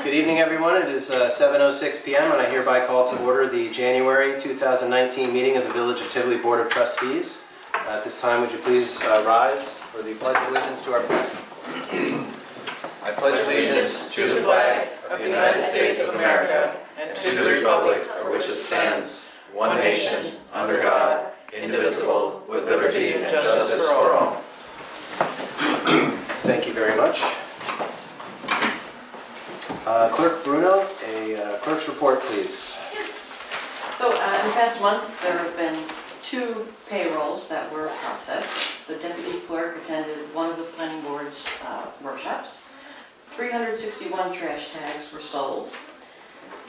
Good evening, everyone. It is 7:06 p.m. and I hereby call to order the January 2019 meeting of the Village of Tivoli Board of Trustees. At this time, would you please rise for the Pledge of Allegiance to our flag. I pledge allegiance to the flag of the United States of America and to the republic for which it stands, one nation, under God, indivisible, with liberty and justice for all. Thank you very much. Clerk Bruno, a clerk's report, please. Yes. So in the past month, there have been 2 payrolls that were processed. The deputy clerk attended one of the planning board's workshops. 361 trash tags were sold.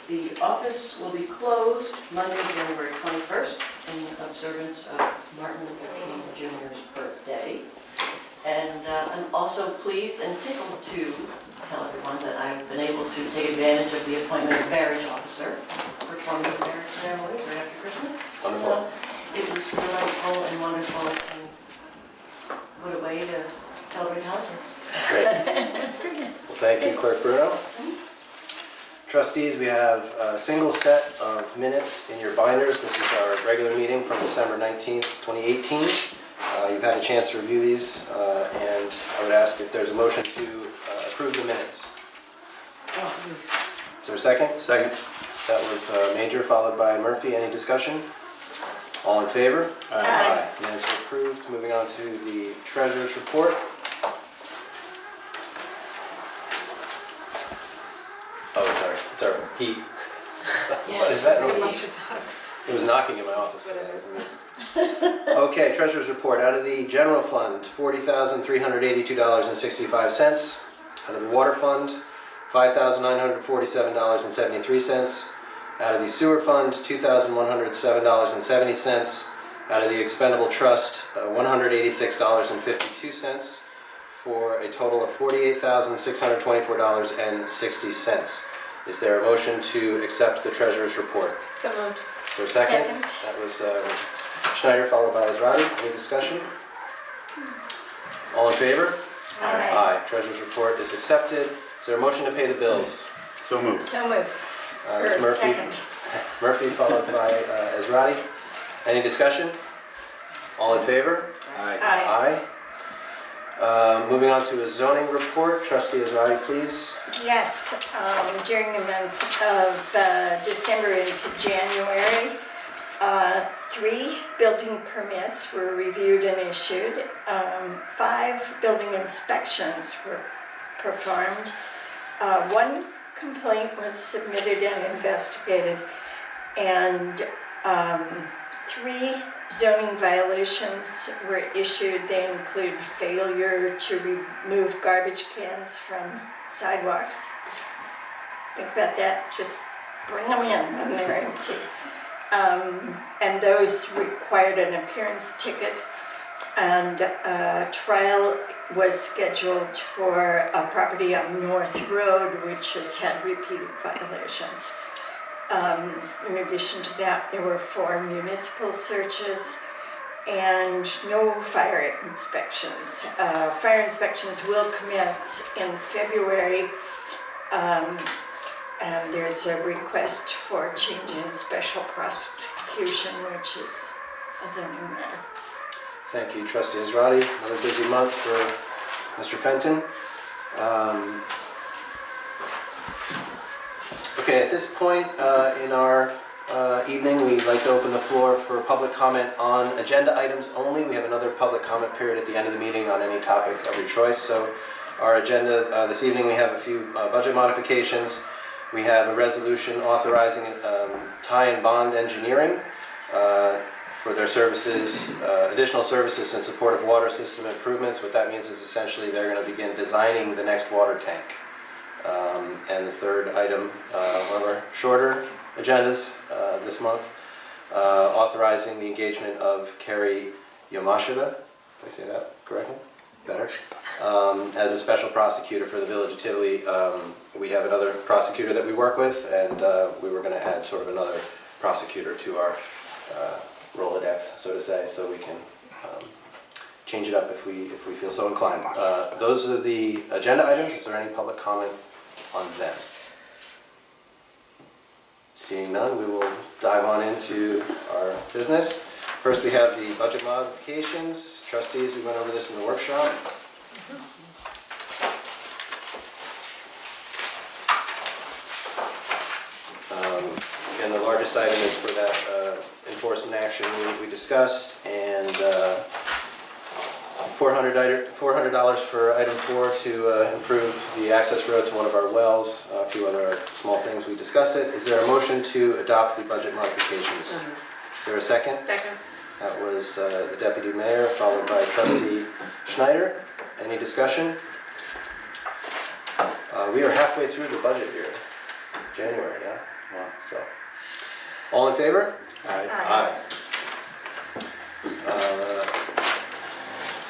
The office will be closed Monday, January 21st in observance of Martin Luther King Jr.'s birthday. And I'm also pleased and tickled to tell everyone that I've been able to take advantage of the appointment of marriage officer, performing the marriage ceremony right after Christmas. Wonderful. It was delightful and wonderful, and what a way to celebrate holidays. Great. That's pretty good. Thank you, Clerk Bruno. Trustees, we have a single set of minutes in your binders. This is our regular meeting from December 19th, 2018. You've had a chance to review these, and I would ask if there's a motion to approve the minutes. Is there a second? Second. That was Major, followed by Murphy. Any discussion? All in favor? Aye. Minutes are approved. Moving on to the treasurer's report. Oh, sorry. It's our heat. What is that noise? It was knocking in my office today. It was amazing. Okay, treasurer's report. Out of the general fund, $40,382.65. Out of the water fund, $5,947.73. Out of the sewer fund, $2,107.70. Out of the expendable trust, $186.52, for a total of $48,624.60. Is there a motion to accept the treasurer's report? So moved. Is there a second? That was Schneider, followed by Israeli. Any discussion? All in favor? Aye. Aye. Treasurer's report is accepted. Is there a motion to pay the bills? So moved. So moved. There's Or Murphy. second. Murphy, followed by Israeli. Any discussion? All in favor? Aye. Aye. Aye. Moving on to a zoning report. Trustee Israeli, please. Yes, during the month of December into January, 3 building permits were reviewed and issued. 5 building inspections were performed. 1 complaint was submitted and investigated, and 3 zoning violations were issued. They include failure to remove garbage cans from sidewalks. Think about that, just bring them in when they're empty. And those required an appearance ticket, and a trial was scheduled for a property on North Road which has had repeated violations. In addition to that, there were 4 municipal searches and no fire inspections. Fire inspections will commence in February, and there's a request for change in special prosecution, which is a zoning matter. Thank you, Trustee Israeli. Another busy month for Mr. Fenton. Okay, at this point in our evening, we'd like to open the floor for public comment on agenda items only. We have another public comment period at the end of the meeting on any topic of your choice. So our agenda this evening, we have a few budget modifications. We have a resolution authorizing tie and bond engineering for their services, additional services in support of water system improvements. What that means is essentially they're going to begin designing the next water tank. And the third item, one of our shorter agendas this month, authorizing the engagement of Kerry Yamashita, did I say that correctly? Better. As a special prosecutor for the Village of Tivoli. We have another prosecutor that we work with, and we were going to add sort of another prosecutor to our Rolodex, so to say, so we can change it up if we feel so inclined. Those are the agenda items. Is there any public comment on them? Seeing none, we will dive on into our business. First, we have the budget modifications. Trustees, we went over this in the workshop. Again, the largest item is for that enforcement action we discussed, and $400 for item 4 to improve the access road to one of our wells. A few other small things, we discussed it. Is there a motion to adopt the budget modifications? Is there a second? Second. That was the deputy mayor, followed by trustee Schneider. Any discussion? We are halfway through the budget year. January, yeah? Wow, so. All in favor? Aye.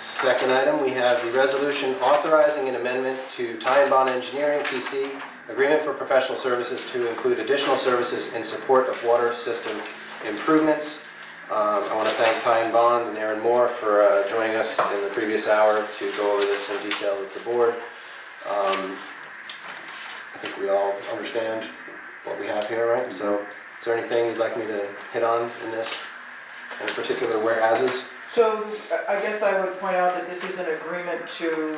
Second item, we have the resolution authorizing an amendment to Ty and Bond Engineering, PC, agreement for professional services to include additional services in support of water system improvements. I want to thank Ty and Bond and Aaron Moore for joining us in the previous hour to go over this in detail with the board. I think we all understand what we have here, right? So is there anything you'd like me to hit on in this, in particular whereases? So I guess I would point out that this is an agreement to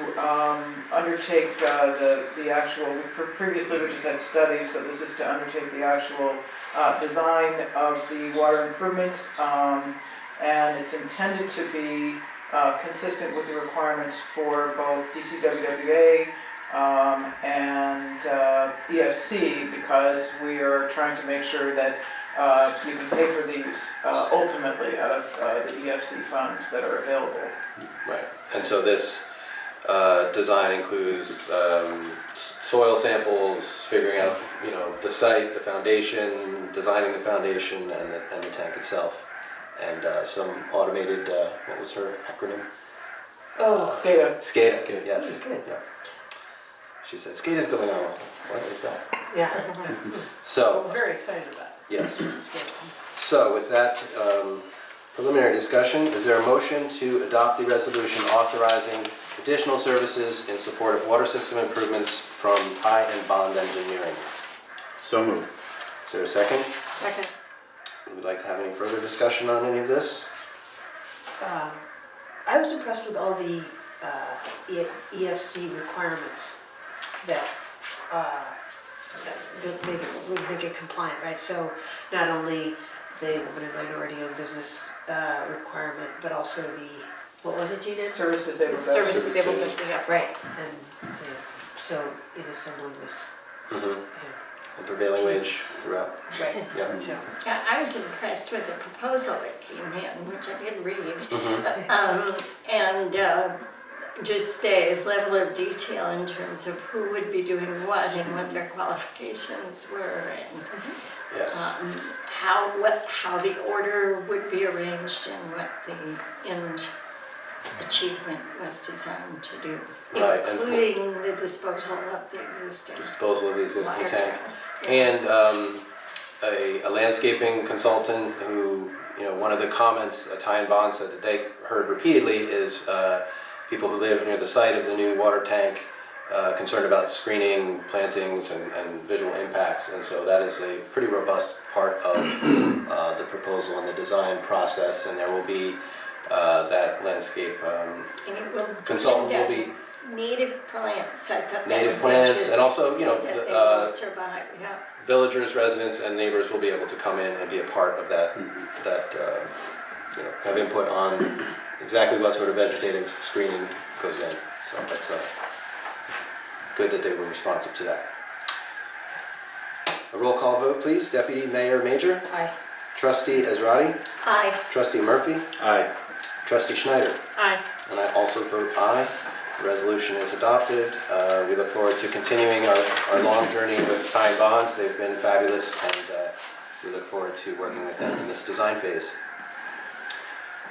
undertake the actual, previously we just had studies, so this is to undertake the actual design of the water improvements, and it's intended to be consistent with the requirements for both DCWWA and EFC, because we are trying to make sure that you can pay for these ultimately out of the EFC funds that are available. Right, and so this design includes soil samples, figuring out, the site, the foundation, designing the foundation, and the tank itself, and some automated, what was her acronym? SCADA. SCADA, yes. Good. Yeah. She said, SCADA's going on. What is that? Yeah. So, We're very excited about yes. it. So with that preliminary discussion, is there a motion to adopt the resolution authorizing additional services in support of water system improvements from Ty and Bond Engineering? So moved. Is there a second? Second. Would we like to have any further discussion on any of this? I was impressed with all the EFC requirements that would make it compliant, right? So not only the women and minority-owned business requirement, but also the, what was it you did? Service disabled. Service disabled, yeah. Right, and so in assembling this, And prevailing wage throughout? right, Yeah. so. I was impressed with the proposal that came in, which I did read. And just the level of detail in terms of who would be doing what and what their qualifications were, and Yes. how the order would be arranged and what the end achievement was designed to do, Right, and including the disposal of the existing Disposal of the existing water tank. tank. And a landscaping consultant who, one of the comments Ty and Bond said that they heard repeatedly is people who live near the site of the new water tank concerned about screening, plantings, and visual impacts. And so that is a pretty robust part of the proposal and the design process. And there will be that landscape And it will consultant will be native plants, I thought that native was plants, interesting, and also, so that they the, will survive, yeah. villagers, residents, and neighbors will be able to come in and be a part of that, have input on exactly what sort of vegetative screening goes in. So that's good that they were responsive to that. A roll call vote, please. Deputy Mayor Major, Aye. Trustee Ezrati, Aye. Trustee Murphy, Aye. Trustee Schneider, Aye. and I also vote aye. The resolution is adopted. We look forward to continuing our long journey with Ty and Bond. They've been fabulous, and we look forward to working with them in this design phase.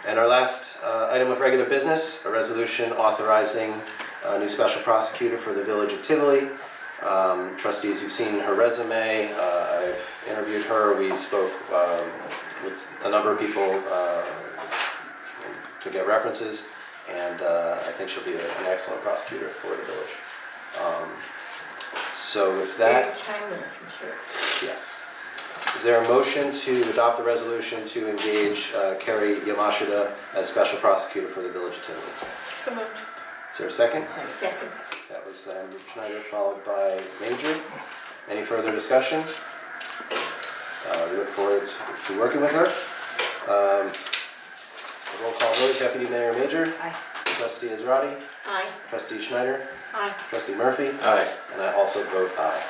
And our last item of regular business, a resolution authorizing a new special prosecutor for the Village of Tivoli. Trustees, you've seen her resume. I've interviewed her. We spoke with a number of people to get references, and I think she'll be an excellent prosecutor for the village. So with Very that, timely, I'm sure. yes. Is there a motion to adopt the resolution to engage Kerry Yamashita as special prosecutor for the Village of Tivoli? So moved. Is there a second? Second. That was Schneider, followed by Major. Any further discussion? We look forward to working with her. A roll call vote, Deputy Mayor Major. Aye. Trustee Israedi. Aye. Trustee Schneider. Aye. Trustee Murphy. Aye. And I also vote aye.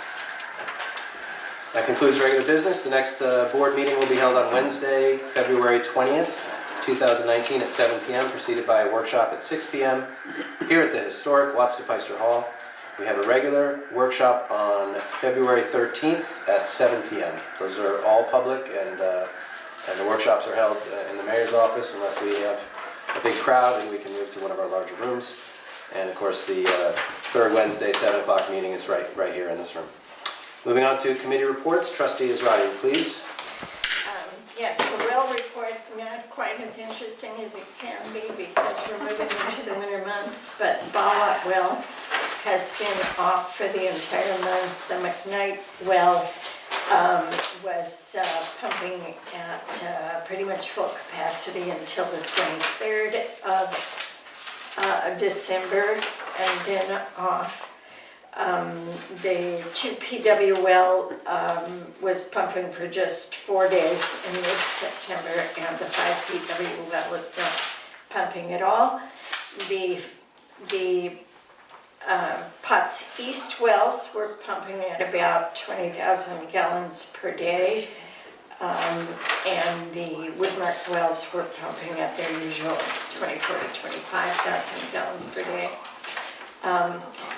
That concludes regular business. The next board meeting will be held on Wednesday, February 20th, 2019 at 7 p.m., preceded by a workshop at 6 p.m. here at the historic Watts de Peyster Hall. We have a regular workshop on February 13th at 7 p.m. Those are all public, and the workshops are held in the mayor's office unless we have a big crowd and we can move to one of our larger rooms. And of course, the third Wednesday, 7 o'clock meeting is right here in this room. Moving on to committee reports, Trustee Israedi, please. Yes, the well report, not quite as interesting as it can be because we're moving into the winter months, but Bala well has been off for the entire month. The McKnight well was pumping at pretty much full capacity until the 23rd of December and then off. The 2 PW well was pumping for just 4 days in mid-September, and the 5 PW well was not pumping at all. The Potts East wells were pumping at about 20,000 gallons per day, and the Woodmark wells were pumping at their usual 24 to 25,000 gallons per day.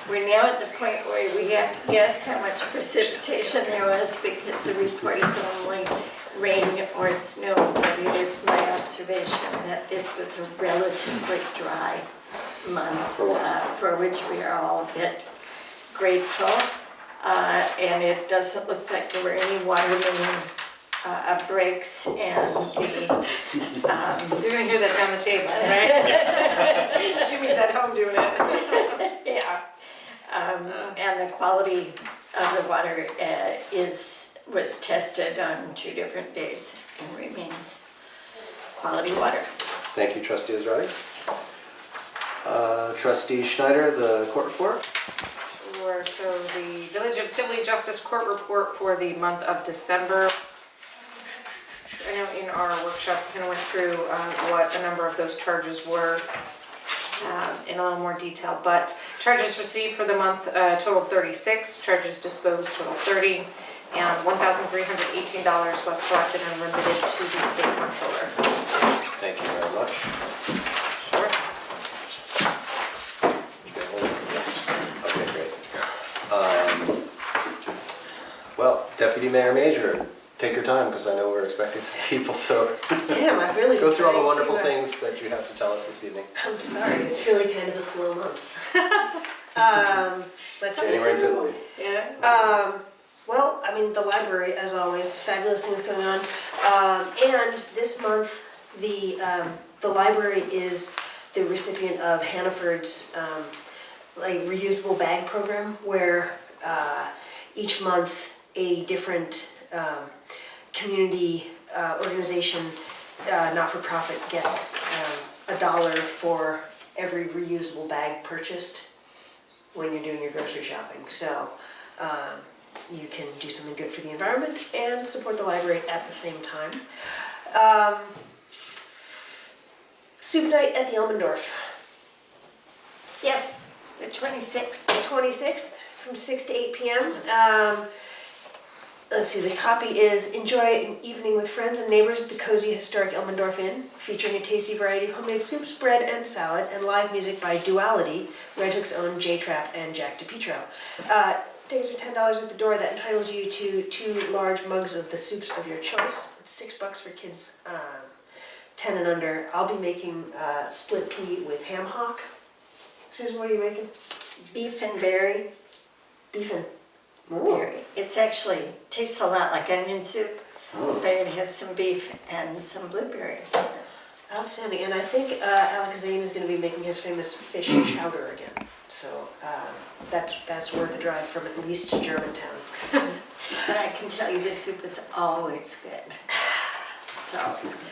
We're now at the point where we have to guess how much precipitation there was because the report is only rain or snow, but it is my observation that this was a relatively dry month for which we are all a bit grateful. And it doesn't look like there were any water main breaks, and the You're gonna hear that down the table, right? Jimmy's at home doing it. yeah, and the quality of the water was tested on 2 different days and remains quality water. Thank you, Trustee Israedi. Trustee Schneider, the court report. Sure, so the Village of Tivoli Justice Court report for the month of December. I know in our workshop, we kind of went through what a number of those charges were in a little more detail, but charges received for the month totaled 36, charges disposed totaled 30, and $1,318 was collected and remitted to the state comptroller. Thank you very much. Sure. Okay, great. Well, Deputy Mayor Major, take your time because I know we're expecting some people, so Damn, I've really go through all the been wonderful trying things that you have to tell us this evening. I'm sorry, it's really kind of a slow month. Let's see. Anywhere in Tivoli. Yeah. Well, I mean, the library, as always, fabulous things going on. And this month, the library is the recipient of Hannaford's like reusable bag program, where each month a different community organization, not-for-profit, gets $1 for every reusable bag purchased when you're doing your grocery shopping. So you can do something good for the environment and support the library at the same time. Soup night at the Elmendorf. Yes, the 26th. The 26th from 6 to 8 p.m. Let's see, the copy is enjoy an evening with friends and neighbors at the cozy historic Elmendorf Inn, featuring a tasty variety of homemade soups, bread, and salad, and live music by Duality, Red Hook's own J-Trap and Jack DePietro. Tickets are $10 at the door. That entitles you to 2 large mugs of the soups of your choice. It's $6 for kids 10 and under. I'll be making split pea with ham hock. Susan, what are you making? Beef and berry. Beef and Berry. It's actually tastes a lot like onion soup, Oh. but it has some beef and some blueberries in it. outstanding. And I think Alex Zane is going to be making his famous fish chowder again. So that's worth a drive from at least Germantown. But I can tell you this soup is always good. It's always good.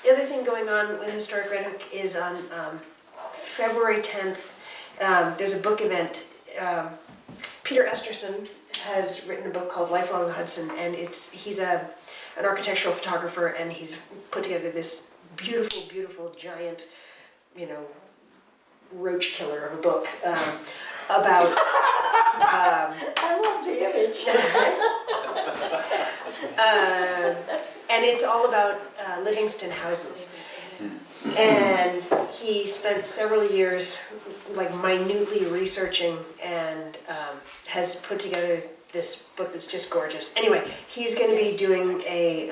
The other thing going on with Historic Red Hook is on February 10th, there's a book event. Peter Esterson has written a book called Life Along the Hudson, and he's an architectural photographer, and he's put together this beautiful, beautiful, giant, roach killer of a book about. I love the image. And it's all about Livingston houses. And he spent several years minutely researching and has put together this book that's just gorgeous. Anyway, he's going to be doing a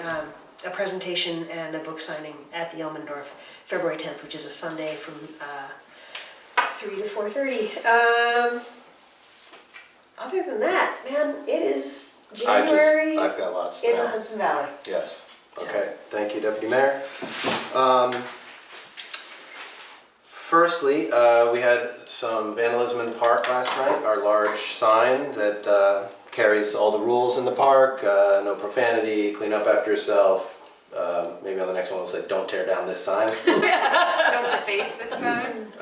presentation and a book signing at the Elmendorf February 10th, which is a Sunday from 3 to 4:30. Other than that, man, it is January I've got lots in the now. Hudson Valley. Yes. Okay. Thank you, Deputy Mayor. Firstly, we had some vandalism in the park last night. Our large sign that carries all the rules in the park, no profanity, clean up after yourself. Maybe on the next one we'll say, don't tear down this sign. Don't deface this sign.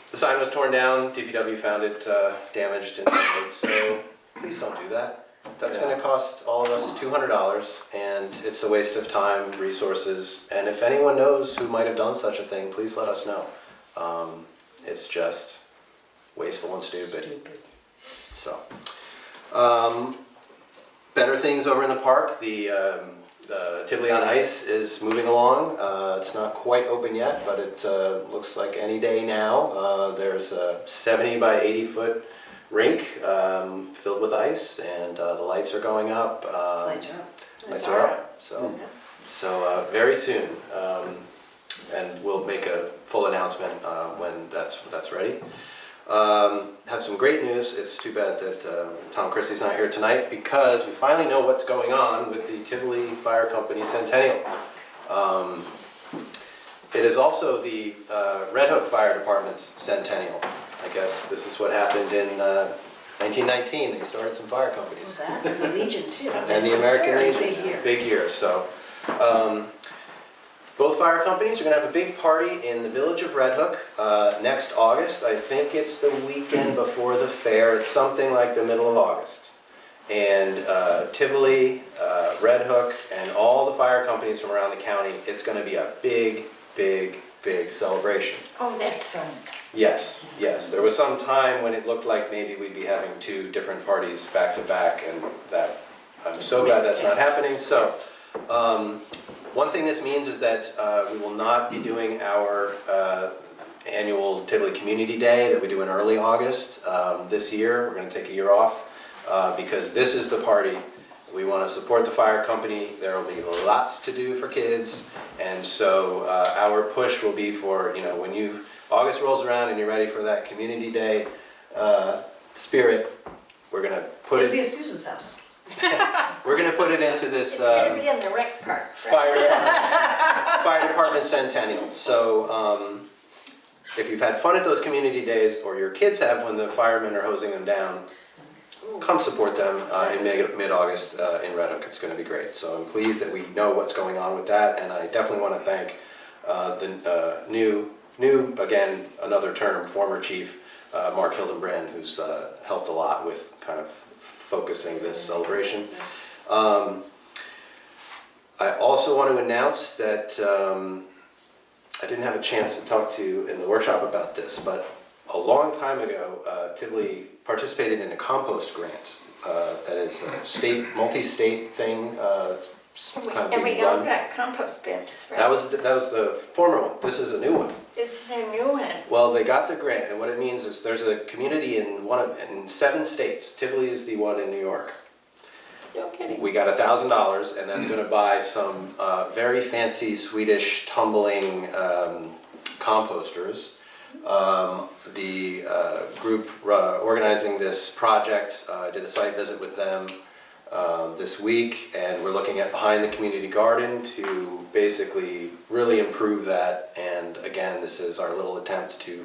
The sign was torn down, DPW found it damaged and damaged, so please don't do that. That's going to cost all of us $200, and it's a waste of time, resources, and if anyone knows who might have done such a thing, please let us know. It's just wasteful and stupid. So, better things over in the park. The Tivoli on Ice is moving along. It's not quite open yet, but it looks like any day now. There's a 70 by 80 foot rink filled with ice, and the lights are going up. Lights are up. Lights are up. So very soon, and we'll make a full announcement when that's ready. Have some great news. It's too bad that Tom Christie's not here tonight, because we finally know what's going on with the Tivoli Fire Company Centennial. It is also the Red Hook Fire Department's centennial. I guess this is what happened in 1919. They started some fire companies. That, and the Legion too. And the American Very Legion. big year. Big year. So, both fire companies are going to have a big party in the village of Red Hook next August. I think it's the weekend before the fair. It's something like the middle of August. And Tivoli, Red Hook, and all the fire companies from around the county, it's going to be a big, big, big celebration. Oh, that's fun. Yes, yes. There was some time when it looked like maybe we'd be having two different parties back to back, and that I'm so glad that's not happening. So, one thing this means is that we will not be doing our annual Tivoli Community Day that we do in early August this year. We're going to take a year off because this is the party. We want to support the fire company. There will be lots to do for kids, and so our push will be for, when August rolls around and you're ready for that Community Day spirit, we're going to put It'd be it. at Susan's house. We're going to put it into this It's going to be in the rec park. fire department centennial. So if you've had fun at those community days, or your kids have when the firemen are hosing them down, come support them in mid-August in Red Hook. It's going to be great. So I'm pleased that we know what's going on with that, and I definitely want to thank the new again, another term, former chief Mark Hildenbrand, who's helped a lot with kind of focusing this celebration. I also want to announce that I didn't have a chance to talk to you in the workshop about this, but a long time ago, Tivoli participated in a compost grant. That is a multi-state thing. Kind of And we being all done. got compost bins, right? That was the former one. This is a new one. This is a new one. Well, they got the grant, and what it means is there's a community in 7 states. Tivoli is the one in New York. No kidding. We got $1,000, and that's going to buy some very fancy Swedish tumbling composters. The group organizing this project did a site visit with them this week, and we're looking at behind the community garden to basically really improve that. And again, this is our little attempt to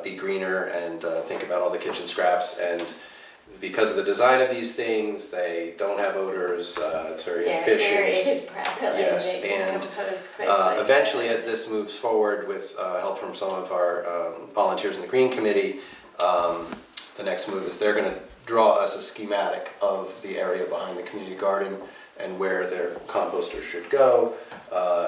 be greener and think about all the kitchen scraps. And because of the design of these things, they don't have odors, it's very efficient. They're aerated properly, Yes, they can and, compose quickly. Eventually, as this moves forward with help from some of our volunteers in the Green Committee, the next move is they're going to draw us a schematic of the area behind the community garden and where their composter should go.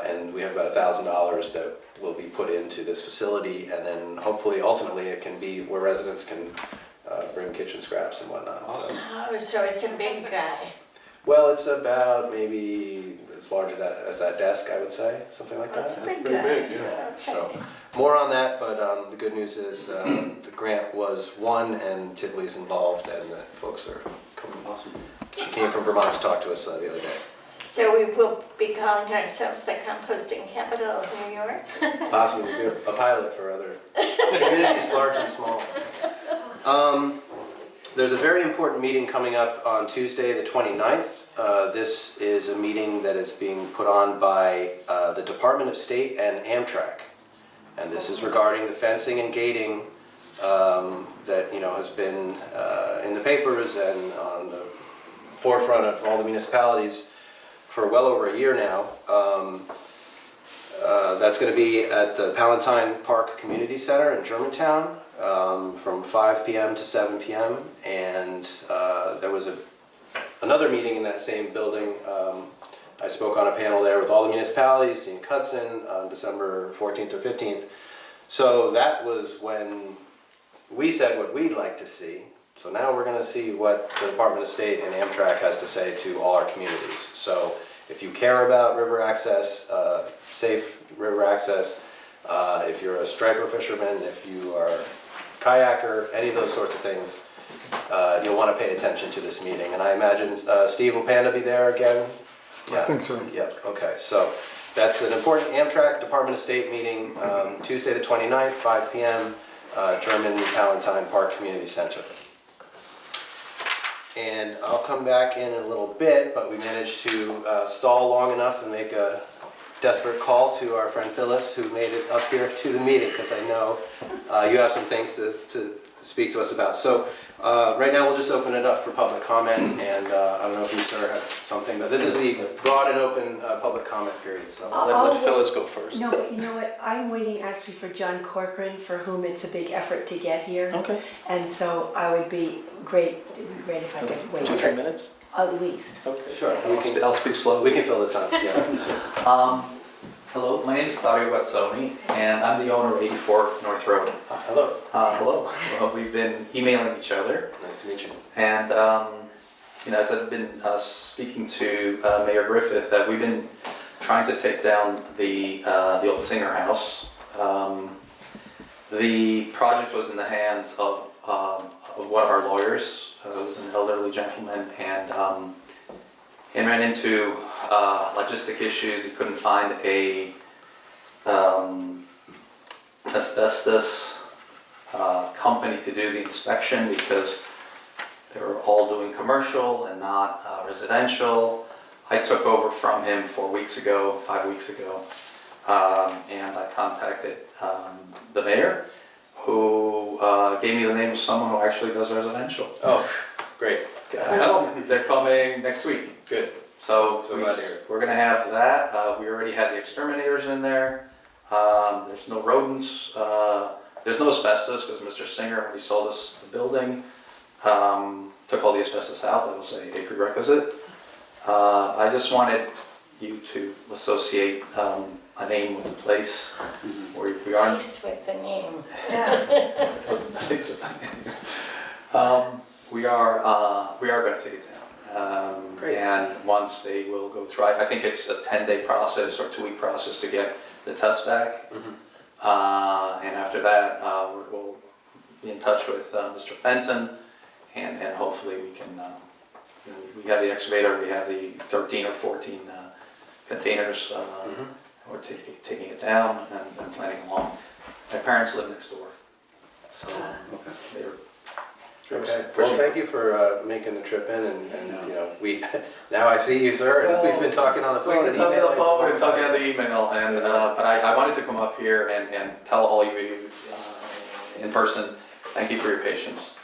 And we have about $1,000 that will be put into this facility, and then hopefully, ultimately, it can be where residents can bring kitchen scraps and whatnot. So. Oh, so it's a big guy. Well, it's about maybe as large as that desk, I would say, something like that. That's a big pretty guy. big, yeah. Okay. So, more on that, but the good news is the grant was won and Tivoli's involved, and the folks are coming. Awesome. She came from Vermont to talk to us the other day. So we will be calling ourselves the composting capital of New York? Possibly we'll be a pilot for other communities, large and small. There's a very important meeting coming up on Tuesday, the 29th. This is a meeting that is being put on by the Department of State and Amtrak. And this is regarding the fencing and gating that has been in the papers and on the forefront of all the municipalities for well over a year now. That's going to be at the Palatine Park Community Center in Germantown from 5 p.m. to 7 p.m. And there was another meeting in that same building. I spoke on a panel there with all the municipalities, St. Hudson, on December 14th or 15th. So that was when we said what we'd like to see. So now we're going to see what the Department of State and Amtrak has to say to all our communities. So if you care about river access, safe river access, if you're a striper fisherman, if you are a kayaker, any of those sorts of things, you'll want to pay attention to this meeting. And I imagine Steve will Panda be there again? Yeah. I think so. Yeah, okay. So that's an important Amtrak Department of State meeting, Tuesday the 29th, 5 p.m., German Palatine Park Community Center. And I'll come back in a little bit, but we managed to stall long enough and make a desperate call to our friend Phyllis, who made it up here to the meeting, because I know you have some things to speak to us about. So right now we'll just open it up for public comment, and I don't know if you, sir, have something, but this is the broad and open public comment period. So Let Phyllis go first. No, but you know what, I'm waiting actually for John Corcoran, for whom it's a big effort to get here. Okay. And so I would be great, it'd be great if I could wait. 2-3 minutes? At least. Okay. Sure. I'll speak slowly. We can fill the time. Yeah. Hello, my name is Dario Guazzoni, and I'm the owner of 84 North Road. Hello. Hello. Well, we've been emailing each other, Nice to meet you. and as I've been speaking to Mayor Griffith, we've been trying to take down the old Singer House. The project was in the hands of one of our lawyers, who was an elderly gentleman, and ran into logistic issues. He couldn't find a asbestos company to do the inspection because they were all doing commercial and not residential. I took over from him 5 weeks ago, and I contacted the mayor, who gave me the name of someone who actually does residential. Oh, great. They're coming next week. Good. So glad to hear it. we're gonna have that. We already had the exterminators in there. There's no rodents. There's no asbestos because Mr. Singer, when he sold us the building, took all the asbestos out. That was a prerequisite. I just wanted you to associate a name with the place where we are. Face with the name. We are going to take it down. Great. And once they will go through, I think it's a 10-day process or 2-week process to get the test back. And after that, we'll be in touch with Mr. Fenton, and hopefully we can, we have the excavator, we have the 13 or 14 containers. We're taking it down and planning along. My parents live next door, so they're Okay. Well, thank you for making the trip in, and we now I see you, sir, and we've been talking on the phone. We've been talking on the phone, we've been talking on the email, and but I wanted to come up here and tell all you in person, thank you for your patience.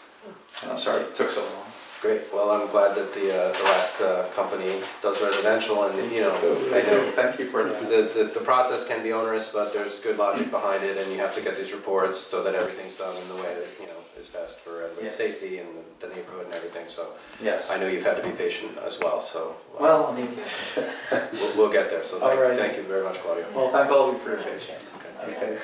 And I'm sorry it took so long. Great, well, I'm glad that the last company does residential, and, you know, I know Thank you for that. the process can be onerous, but there's good logic behind it, and you have to get these reports so that everything's done in the way that, you know, is best for everybody's Yes. safety and the neighborhood and everything, so Yes. I know you've had to be patient as well, so Well, I mean, we'll get there, so All right. thank you very much, Claudia. well, thank all of you for your patience. Okay.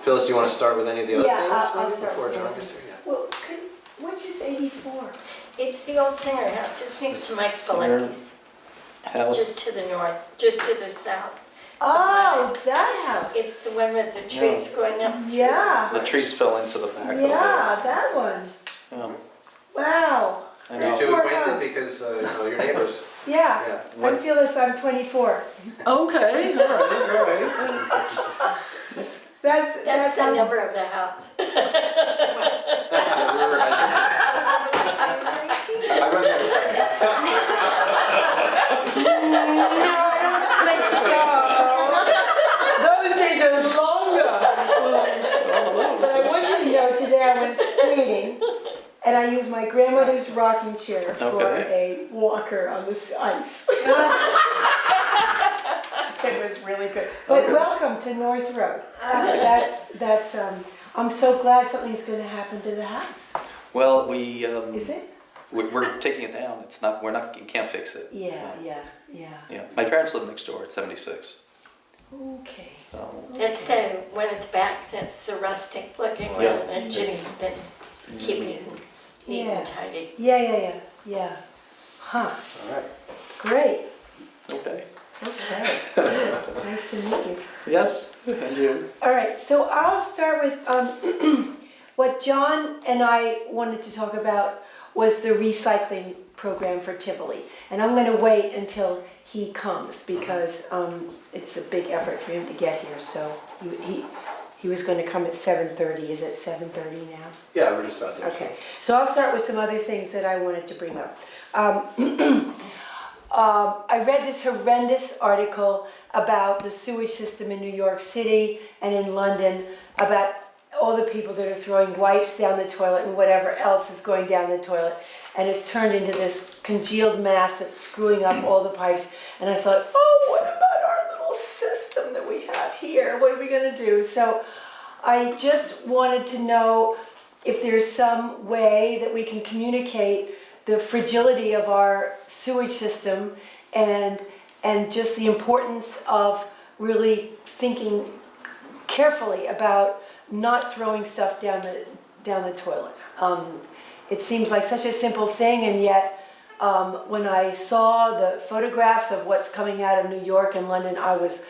Phyllis, do you want to start with any of the other Yeah, things I'll maybe start before with John some. gets here? Yeah. Well, which is 84? It's the old Singer House, it's next to Mike Singer Galecki's, House. just to the north, just to the south. Oh, that house. It's the one with the trees going up. Yeah, The trees fell into the back of it. yeah, that one. Wow. I Are know. you two Poor acquainted house. because, you know, you're neighbors? Yeah. Yeah. I'm Phyllis, I'm 24. Okay, all right. That's the house- number of the house. I was gonna say. No, I don't think so. Those days are long gone. But I want you to know, today I went skating, and I used my grandmother's rocking chair for Okay. a walker on this ice. It was really good. But Okay. welcome to North Road. I'm so glad something's gonna happen to the house. Well, Is it? we're taking it down. It's not, you can't fix it. Yeah. Yeah, my parents live next door at 76, Okay. so. That's the one at the back, that's the rustic looking one Yeah. that Ginny's been keeping neat Yeah. and tidy. Yeah. Huh, All right. great. Okay. Okay, good. Nice to meet you. Yes, and you? All right, so I'll start with what John and I wanted to talk about was the recycling program for Tivoli. And I'm going to wait until he comes because it's a big effort for him to get here. So he was going to come at 7:30. Is it 7:30 now? Yeah, we're just about there. Okay, so I'll start with some other things that I wanted to bring up. I read this horrendous article about the sewage system in New York City and in London, about all the people that are throwing wipes down the toilet and whatever else is going down the toilet, and it's turned into this congealed mass that's screwing up all the pipes. And I thought, oh, what about our little system that we have here? What are we going to do? So I just wanted to know if there's some way that we can communicate the fragility of our sewage system and just the importance of really thinking carefully about not throwing stuff down the toilet. It seems like such a simple thing, and yet when I saw the photographs of what's coming out of New York and London, I was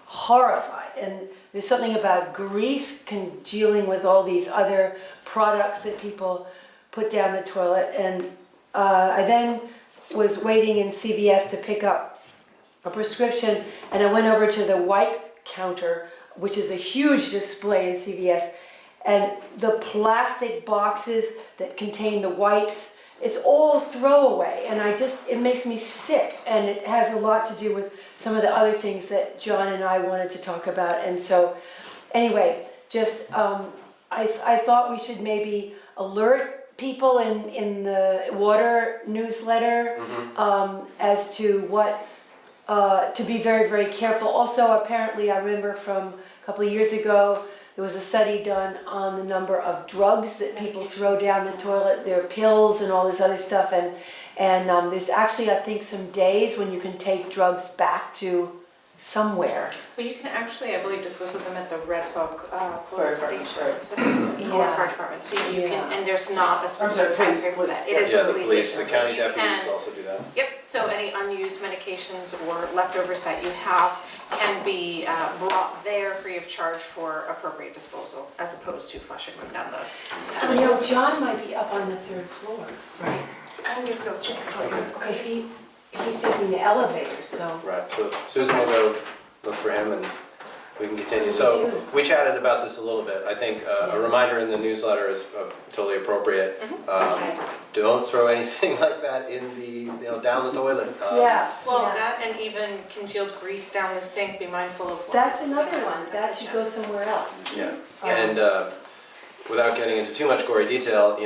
horrified. And there's something about grease congealing with all these other products that people put down the toilet. And I then was waiting in CVS to pick up a prescription, and I went over to the wipe counter, which is a huge display in CVS, and the plastic boxes that contain the wipes, it's all throwaway, and it makes me sick, and it has a lot to do with some of the other things that John and I wanted to talk about. And so anyway, just I thought we should maybe alert people in the water newsletter as to what to be very, very careful. Also, apparently, I remember from a couple of years ago, there was a study done on the number of drugs that people throw down the toilet, their pills and all this other stuff, and there's actually, I think, some days when you can take drugs back to somewhere. Well, you can actually, I believe, dispose of them at the Red Hook police Fire station, department, so, Yeah. or fire department, so you can, and there's not a specific sorry, time period for that. It police, is Yeah, the the police police, station, the so county you deputies can, also do that. yep, so any unused medications or leftovers that you have can be brought there free of charge for appropriate disposal, as opposed to flushing them down the You know, John might be up on the 3rd floor, right? I'm gonna go check for you. Because he's taking the elevator, so. Right, so Susan will go look for him and we can continue. So we chatted about this a little bit. I think a reminder in the newsletter is totally appropriate. Okay. Don't throw anything like that in down the toilet. Yeah. Well, yeah. that and even congealed grease down the sink, be mindful of what. That's another one, that should go somewhere else. Yeah. And without getting into too much gory detail,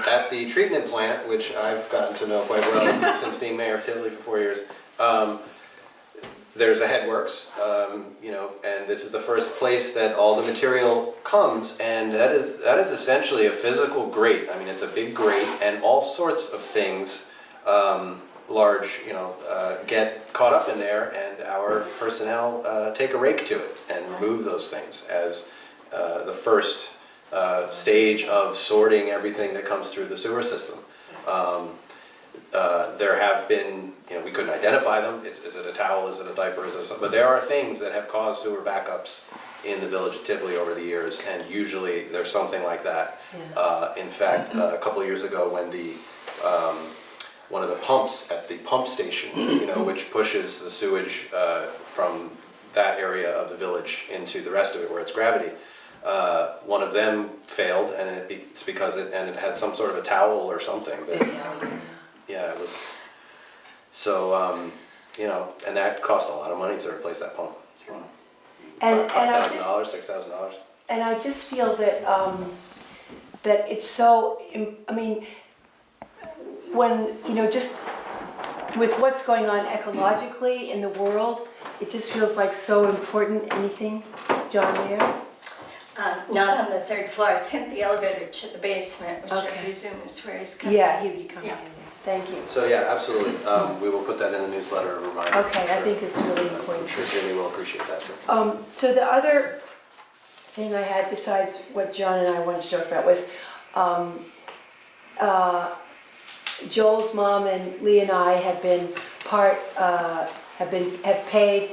at the treatment plant, which I've gotten to know quite well since being mayor of Tivoli for 4 years, there's a headworks, and this is the first place that all the material comes, and that is essentially a physical grate. I mean, it's a big grate, and all sorts of things, large, get caught up in there, and our personnel take a rake to it and remove those things as the first stage of sorting everything that comes through the sewer system. There have been, we couldn't identify them. Is it a towel? Is it a diaper? Is it something? But there are things that have caused sewer backups in the village of Tivoli over the years, and usually there's something like that. In fact, a couple of years ago, when one of the pumps at the pump station, which pushes the sewage from that area of the village into the rest of it where it's gravity, one of them failed, and it's because it had some sort of a towel or something. Yeah, it was, so, and that cost a lot of money to replace that pump. And I $5,000, $6,000. And I just feel that, that it's so, I mean, when, just with what's going on ecologically in the world, it just feels like so important. Anything? Is John there? Not on the third floor. I sent the elevator to the basement, which I Okay. presume is where he's coming. Yeah, he'd be coming Yeah. in there. Thank you. So yeah, absolutely. We will put that in the newsletter, a reminder. Okay, I Sure. think it's really I'm important. sure Jimmy will appreciate that too. So the other thing I had besides what John and I wanted to talk about was Joel's mom and Lee and I have been have paid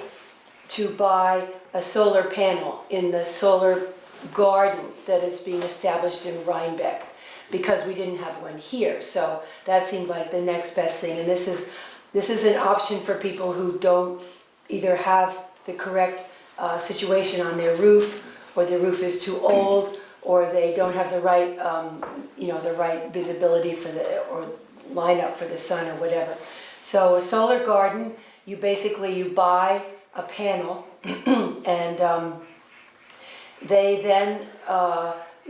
to buy a solar panel in the solar garden that is being established in Rhinebeck, because we didn't have one here. So that seemed like the next best thing. And this is an option for people who don't either have the correct situation on their roof, or their roof is too old, or they don't have the right, the right visibility or lineup for the sun or whatever. So a solar garden, you buy a panel, and they then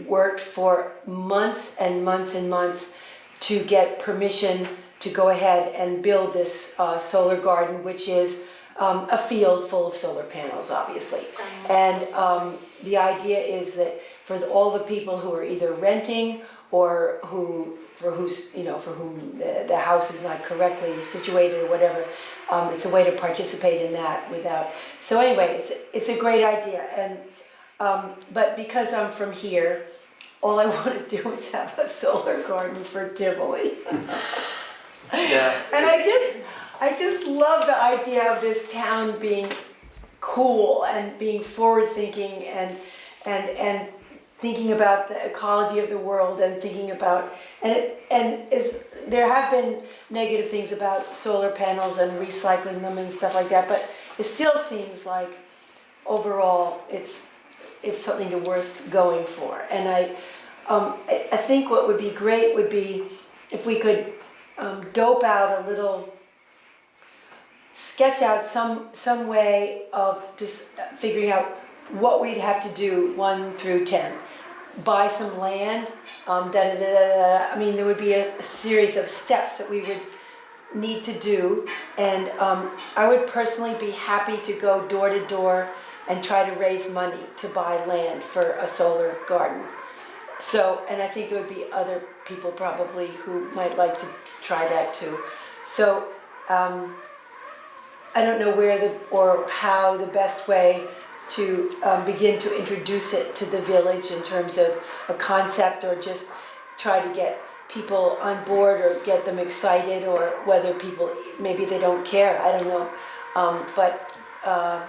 worked for months and months and months to get permission to go ahead and build this solar garden, which is a field full of solar panels, obviously. And the idea is that for all the people who are either renting or for whom the house is not correctly situated or whatever, it's a way to participate in that without. So anyway, it's a great idea. And but because I'm from here, all I want to do is have a solar garden for Tivoli. Yeah. And I just love the idea of this town being cool and being forward-thinking and thinking about the ecology of the world and thinking about there have been negative things about solar panels and recycling them and stuff like that, but it still seems like overall it's something worth going for. And I think what would be great would be if we could dope out a little, sketch out some way of just figuring out what we'd have to do 1 through 10. Buy some land, I mean, there would be a series of steps that we would need to do, and I would personally be happy to go door to door and try to raise money to buy land for a solar garden. So, and I think there would be other people probably who might like to try that too. So, I don't know where or how the best way to begin to introduce it to the village in terms of a concept, or just try to get people on board or get them excited, or whether people, maybe they don't care, I don't know.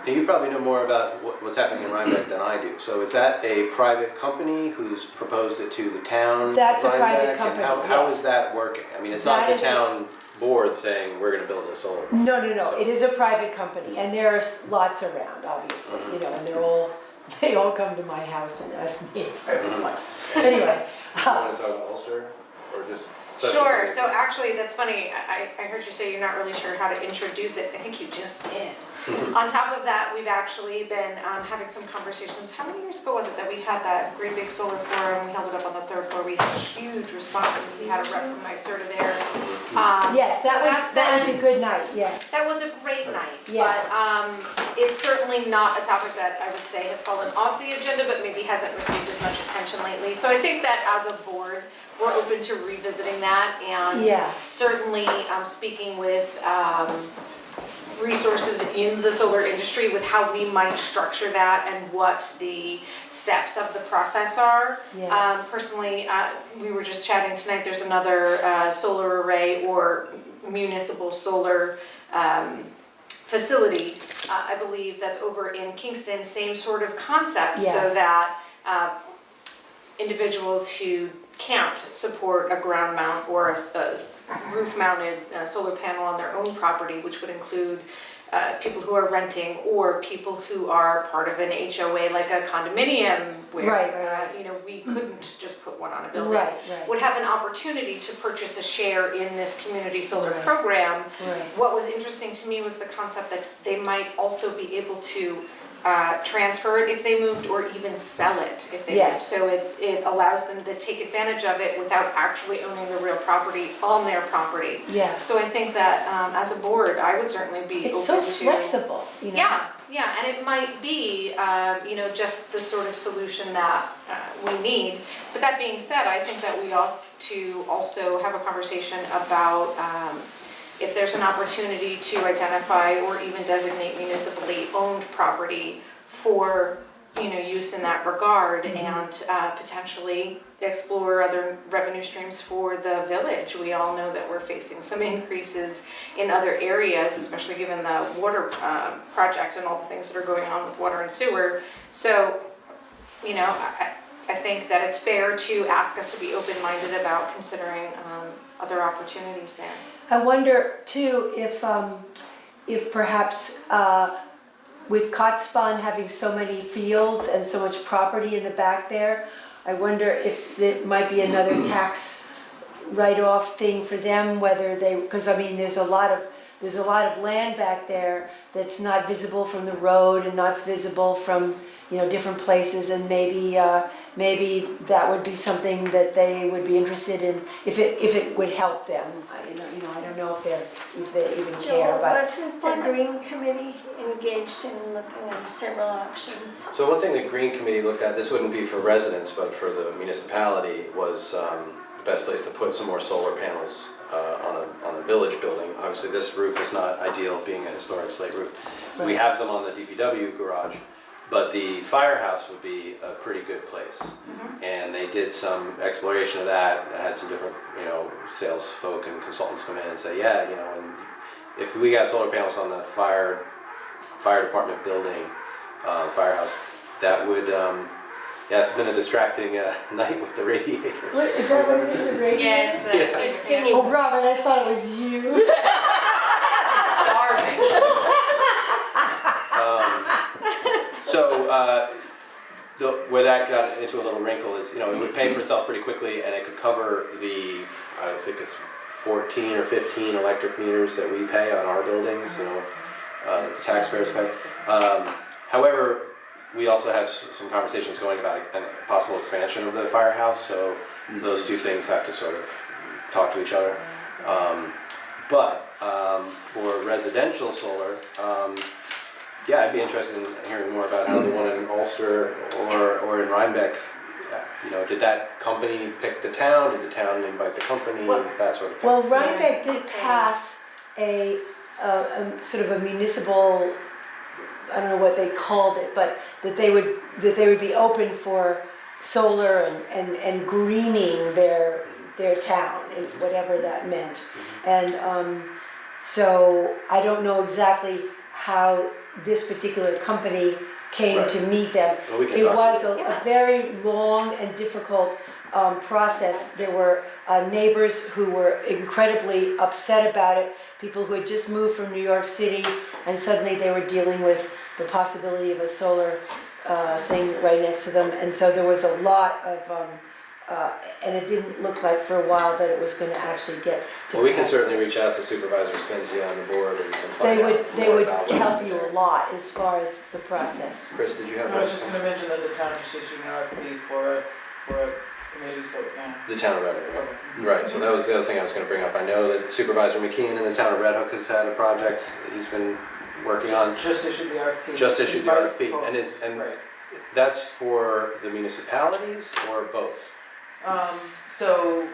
You probably know more about what's happening in Rhinebeck than I do. So is that a private company who's proposed it to the town? That's a private Rhinebeck? company, And how yes. is that working? I mean, it's not That the is- town board saying we're going to build a solar farm. No, So- it is a private company, and there are lots around, obviously, and they all come to my house and ask me if I would like. Anyway, You want to talk about Ulster, or just? such a Sure, thing? so actually, that's funny, I heard you say you're not really sure how to introduce it, I think you just did. On top of that, we've actually been having some conversations. How many years ago was it that we had that great big solar forum? We held it up on the 3rd floor. We had huge responses. We had a rep from NYSERDA there. Yes, so that was a good night, yeah. That was a great night, Yeah. but it's certainly not a topic that I would say has fallen off the agenda, but maybe hasn't received as much attention lately. So I think that as a board, we're open to revisiting that and Yeah. certainly speaking with resources in the solar industry with how we might structure that and what the steps of the process are. Yeah. Personally, we were just chatting tonight, there's another solar array or municipal solar facility, I believe that's over in Kingston, same sort of concept, Yeah. so that individuals who can't support a ground mount or a roof-mounted solar panel on their own property, which would include people who are renting or people who are part of an HOA, like a condominium, where Right. We couldn't just put one on a building, Right. would have an opportunity to purchase a share in this community solar Right. program. Right. What was interesting to me was the concept that they might also be able to transfer it if they moved, or even sell it if they moved. Yes. So it allows them to take advantage of it without actually owning the real property on their property. Yeah. So I think that as a board, I would certainly be It's so open to. flexible, you know? Yeah, and it might be, just the sort of solution that we need. But that being said, I think that we ought to also have a conversation about if there's an opportunity to identify or even designate municipally owned property for, use in that regard, and potentially explore other revenue streams for the village. We all know that we're facing some increases in other areas, especially given the water project and all the things that are going on with water and sewer. So, I think that it's fair to ask us to be open-minded about considering other opportunities there. I wonder too if perhaps with Kotzebue having so many fields and so much property in the back there, I wonder if it might be another tax write-off thing for them, whether because there's a lot of land back there that's not visible from the road and not visible from different places, and maybe that would be something that they would be interested in if it would help them. I don't know if they even care, Joel, but wasn't the Green Committee engaged in looking at several options? So one thing the Green Committee looked at, this wouldn't be for residents, but for the municipality, was the best place to put some more solar panels on a village building. Obviously, this roof is not ideal, being a historic slate roof. We have them on the DPW garage, but the firehouse would be a pretty good place. And they did some exploration of that. I had some different, sales folk and consultants come in and say, and if we got solar panels on the fire department building, firehouse, that would, it's been a distracting night with the radiators. what, is that what it is, a radio? Yeah, it's the. They're singing. Oh, Robert, I thought it was you. Starving. Where that got into a little wrinkle is, it would pay for itself pretty quickly, and it could cover the, I think it's 14 or 15 electric meters that we pay on our buildings, that the taxpayers pay. However, we also have some conversations going about a possible expansion of the firehouse, so those two things have to sort of talk to each other. But for residential solar, I'd be interested in hearing more about how the one in Ulster or in Rhinebeck, did that company pick the town? Did the town invite the company? That sort of thing. Well, Rhinebeck did pass a sort of a municipal, I don't know what they called it, but that they would be open for solar and greening their town, and whatever that meant. And so I don't know exactly how this particular company came to meet them. Well, we can It talk was to a very long and difficult process. There were neighbors who were incredibly upset about it, people who had just moved from New York City, and suddenly they were dealing with the possibility of a solar thing right next to them. And so there was a lot and it didn't look like for a while that it was gonna actually get to Well, we can pass. certainly reach out to Supervisor Spenzia on the board and They find would, out they more would about what. help you a lot as far as the process. Chris, did you have I was just a, gonna mention that the town just issued an RFP for a committee, so, yeah. the town of Red Hook? Okay. Right, so that was the other thing I was gonna bring up. I know that Supervisor McKeon in the town of Red Hook has had a project he's been working on. Just issued the RFP. Just issued the Invite RFP, and proposals. right. That's for the municipalities or both? So,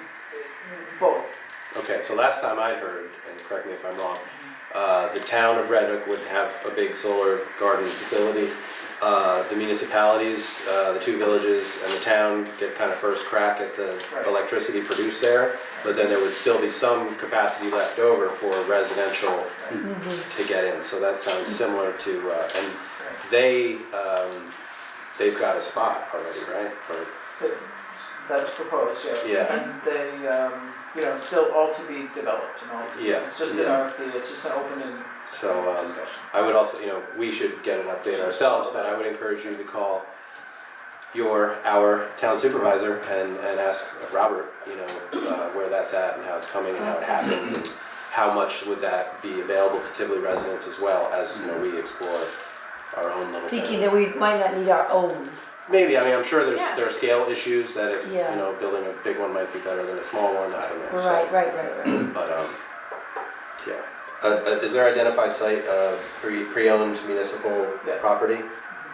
both. Okay, so last time I'd heard, and correct me if I'm wrong, the town of Red Hook would have a big solar garden facility. The municipalities, the two villages and the town get kind of first crack at the Right. electricity produced there, but then there would still be some capacity left over for residential to get in. So that sounds similar to, and they've got a spot already, right? For That's proposed, yeah. Yeah. And they, still all to be developed and all to be, Yeah, it's just an yeah. RFP, it's just an open and So discussion. I would also, we should get an update ourselves, but I would encourage you to call our town supervisor and ask Robert, where that's at and how it's coming and how it happened. And how much would that be available to Tivoli residents as well as, we explore our own little Thinking town. that we might not need our own. Maybe, I'm sure there Yeah. are scale issues that if, Yeah. building a big one might be better than a small one, I don't know. So- Right. But, yeah. Is there identified site, pre-owned municipal Yeah. property?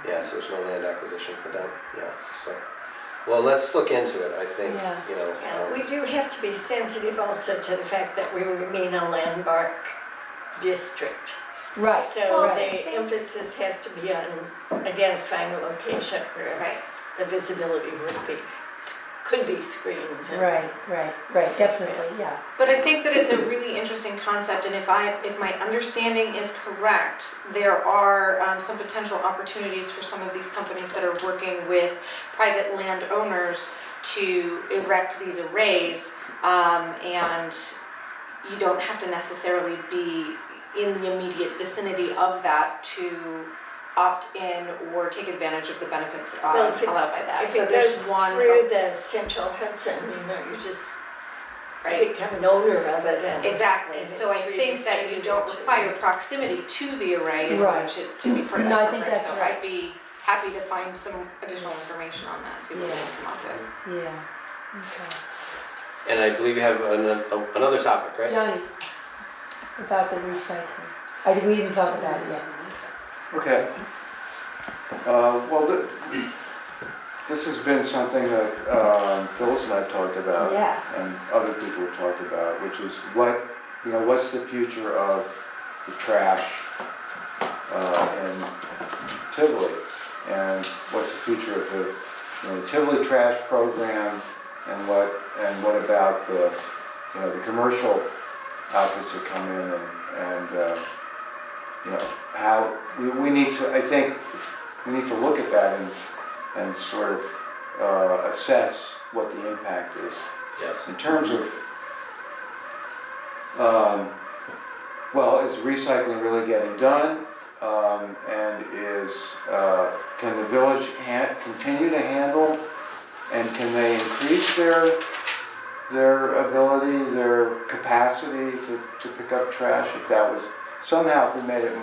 Yeah, so there's no land acquisition for them, yeah, so. Well, let's look into it, I think, Yeah. Yeah, we do have to be sensitive also to the fact that we remain a landmark district. Right, So right. the emphasis has to be on identifying a location where the visibility could be screened. Right, definitely, yeah. But I think that it's a really interesting concept, and if my understanding is correct, there are some potential opportunities for some of these companies that are working with private landowners to erect these arrays, and you don't have to necessarily be in the immediate vicinity of that to opt in or take advantage of the benefits Well, if it- allowed by that. If So it there's goes one through the central Hudson, you just right. become an owner of it and. Exactly, and so I it's think that you redistributed don't to- require proximity to the array in Right. order to be part of No, that I think program. that's So right. I'd be happy to find some additional information on that, see what we can come up with. Yeah, okay. And I believe you have another topic, right? Johnny, about the recycling. We didn't talk about it yet. Okay. Well, this has been something that Phyllis and I've talked about. Yeah. And other people have talked about, which is what's the future of the trash in Tivoli? And what's the future of the Tivoli trash program? And what about the commercial outfits that come in and how we need to, I think, we need to look at that and sort of assess what the impact is. Yes. In terms of, is recycling really getting done? And can the village continue to handle, and can they increase their ability, their capacity to pick up trash? If that was, somehow if we made it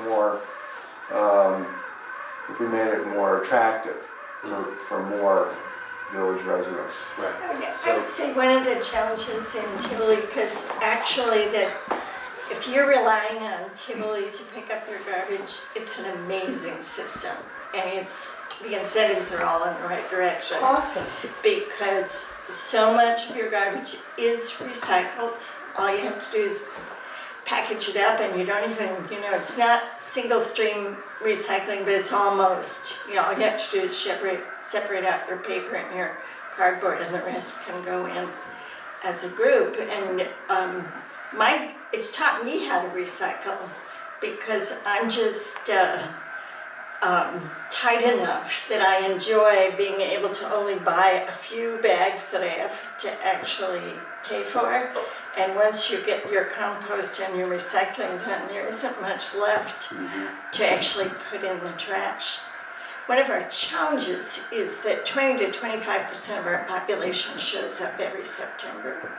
more attractive for more village residents. Right. I'd say one of the challenges in Tivoli, because actually if you're relying on Tivoli to pick up your garbage, it's an amazing system. And the incentives are all in the right direction. Awesome. Because so much of your garbage is recycled. All you have to do is package it up, and you don't even, it's not single stream recycling, but it's almost, all you have to do is separate out your paper and your cardboard, and the rest can go in as a group. And it's taught me how to recycle, because I'm just tight enough that I enjoy being able to only buy a few bags that I have to actually pay for. And once you get your compost and your recycling done, there isn't much left to actually put in the trash. one of our challenges is that 20 to 25% of our population shows up every September.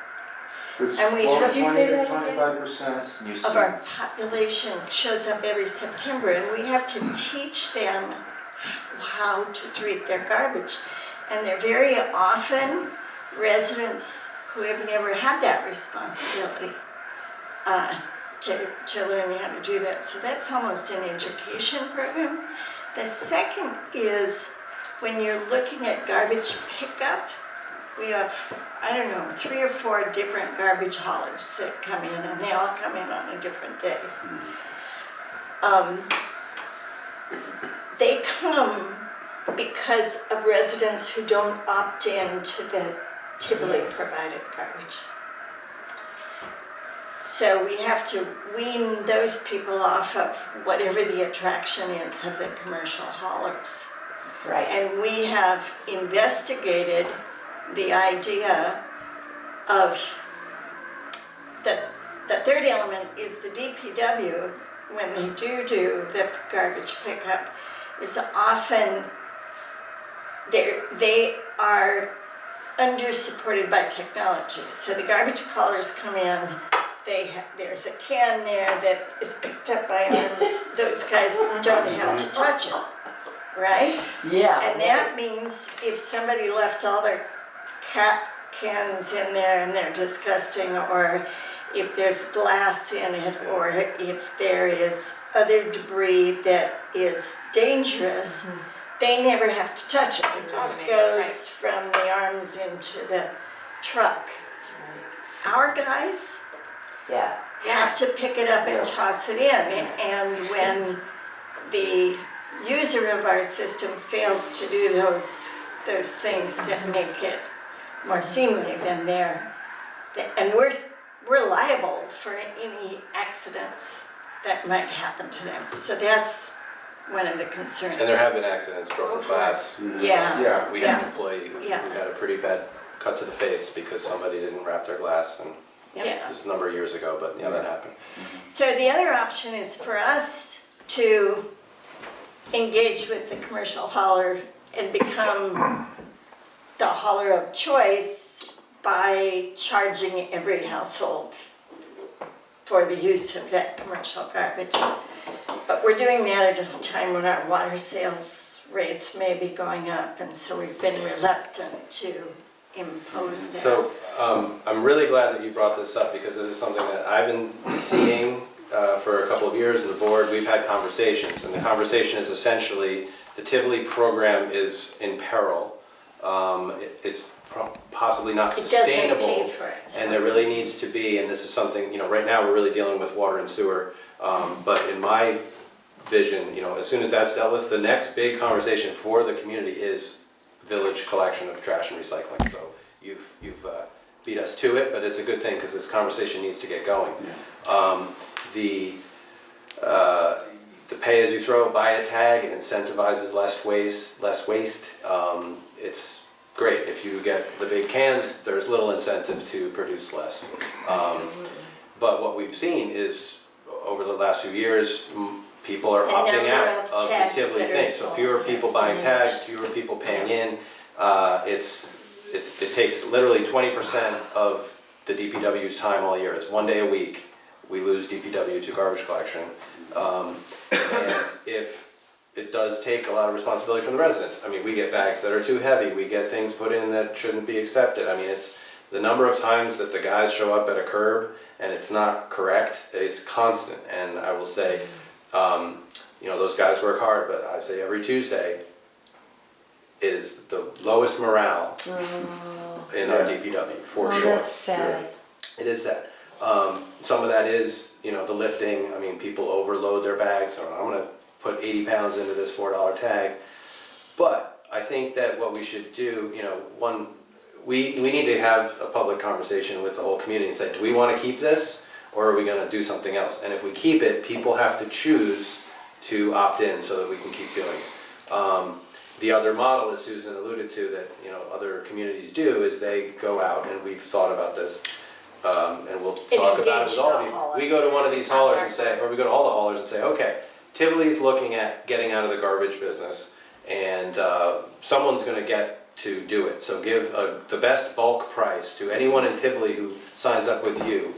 And we have- Could you say that again? 25% New of our students. population shows up every September, and we have to teach them how to treat their garbage. And they're very often residents who have never had that responsibility to learn how to do that. So that's almost an education program. The second is when you're looking at garbage pickup, we have, I don't know, 3 or 4 different garbage haulers that come in, and they all come in on a different day. They come because of residents who don't opt in to the Tivoli provided garbage. So we have to wean those people off of whatever the attraction is of the commercial haulers. Right. And we have investigated the idea of the third element is the DPW, when they do the garbage pickup, is often they are under-supported by technology. So the garbage callers come in, there's a can there that is picked up by arms. Those guys don't have to touch it, right? Yeah. And that means if somebody left all their cat cans in there and they're disgusting, or if there's glass in it, or if there is other debris that is dangerous, they never have to touch it. It just goes from the arms into the truck. Our guys Yeah. have to pick it up and toss it in, and when the user of our system fails to do those things that make it more seemly, then and we're liable for any accidents that might happen to them. So that's one of the concerns. And there have been accidents, broken glass. Yeah. We had an employee who Yeah. had a pretty bad cut to the face because somebody didn't wrap their glass, and Yeah. this was a number of years ago, but yeah, that happened. So the other option is for us to engage with the commercial hauler and become the hauler of choice by charging every household for the use of that commercial garbage. But we're doing that at a time when our water sales rates may be going up, and so we've been reluctant to impose that. So I'm really glad that you brought this up, because this is something that I've been seeing for a couple of years in the board. We've had conversations, and the conversation is essentially the Tivoli program is in peril. It's possibly not It doesn't sustainable. pay for it. And there really needs to be, and this is something, right now we're really dealing with water and sewer, but in my vision, as soon as that's dealt with, the next big conversation for the community is village collection of trash and recycling. So you've beat us to it, but it's a good thing, because this conversation needs to get going. The pay-as-you-throw, buy a tag, it incentivizes less waste. It's great. If you get the big cans, there's little incentive to produce less. But what we've seen is, over the last few years, people are The opting number out of of the tags Tivoli that are thing. So sold fewer has people buying diminished. tags, fewer people paying in. It takes literally 20% of the DPW's time all year. It's one day a week. We lose DPW to garbage collection. And if it does take a lot of responsibility from the residents. I mean, we get bags that are too heavy. We get things put in that shouldn't be accepted. I mean, it's the number of times that the guys show up at a curb and it's not correct. It's constant. And I will say, those guys work hard, but I say every Tuesday is the lowest morale in our DPW, for sure. That's sad. It is sad. Some of that is, the lifting. I mean, people overload their bags. So I'm going to put 80 pounds into this $4 tag. But I think that what we should do, we need to have a public conversation with the whole community and say, do we want to keep this, or are we going to do something else? And if we keep it, people have to choose to opt in so that we can keep doing it. The other model, as Susan alluded to, that other communities do, is they go out, and we've thought about this, and we'll talk about it with all of you. We go to one of these haulers and say, or we go to all the haulers and say, okay, Tivoli's looking at getting out of the garbage business, and someone's gonna get to do it. So give the best bulk price to anyone in Tivoli who signs up with you.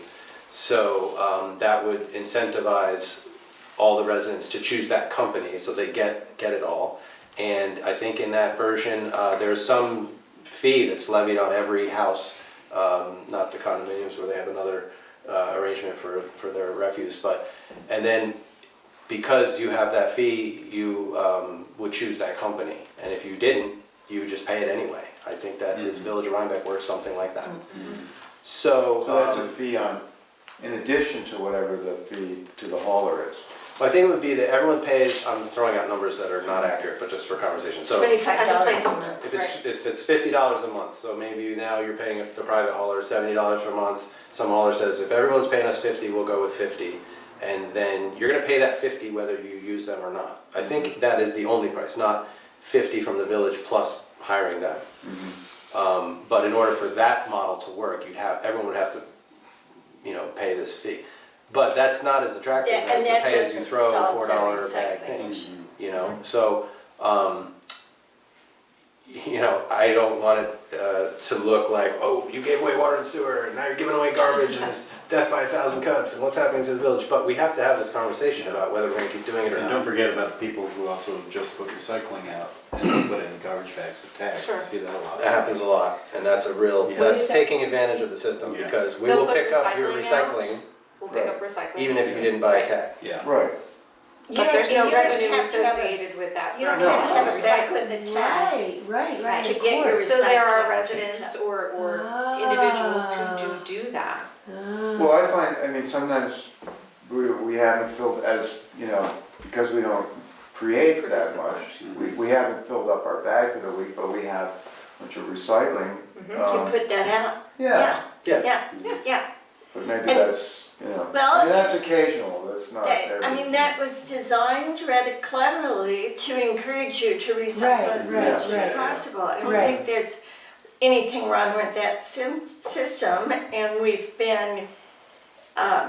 So that would incentivize all the residents to choose that company, so they get it all. And I think in that version, there's some fee that's levied on every house, not the condominiums where they have another arrangement for their refuse, but, and then because you have that fee, you would choose that company. And if you didn't, you would just pay it anyway. I think that is Village of Rhinebeck works something like that. So that's a fee on, in addition to whatever the fee to the hauler is. I think it would be that everyone pays, I'm throwing out numbers that are not accurate, but just for conversation. So $25 As a a placeholder. month. if it's $50 a month, so maybe now you're paying the private hauler $70 per month. Some hauler says, if everyone's paying us 50, we'll go with 50. And then you're gonna pay that 50 whether you use them or not. I think that is the only price, not 50 from the village plus hiring them. But in order for that model to work, everyone would have to, pay this fee. But that's not as attractive Yeah, as and a that pay as you doesn't throw solve the $4 bag recycling thing, issue. So, I don't want it to look like, oh, you gave away water and sewer, and now you're giving away garbage, and it's death by 1,000 cuts, and what's happening to the village? But we have to have this conversation about whether we're gonna keep doing it or And not. don't forget about the people who also just put recycling out and don't put in garbage bags with tags. Sure. I see that a lot. That happens a lot, and that's Yeah. that's taking advantage of the system, Yeah. because we They'll will put pick up your recycling recycling, We'll pick up recycling. even if you didn't buy a Right. tag. Yeah. Right. But there's no You don't revenue have to have a- associated with that. You don't for have to example, have the a bag recycling. with a tag. Right, To of get your course. So there are recycling residents picked or Ah. individuals who do that. Well, I find, sometimes we haven't filled as, because we don't create Produce that as much, we haven't filled up our bag for the week, but we have a bunch of recycling. You put that out? Yeah, Yeah. but maybe And- that's, Well, that's it's- occasional, that's not every. That was designed rather cleverly to encourage you to recycle as right, much as right. possible. I don't Right. think there's anything wrong with that system, and we've been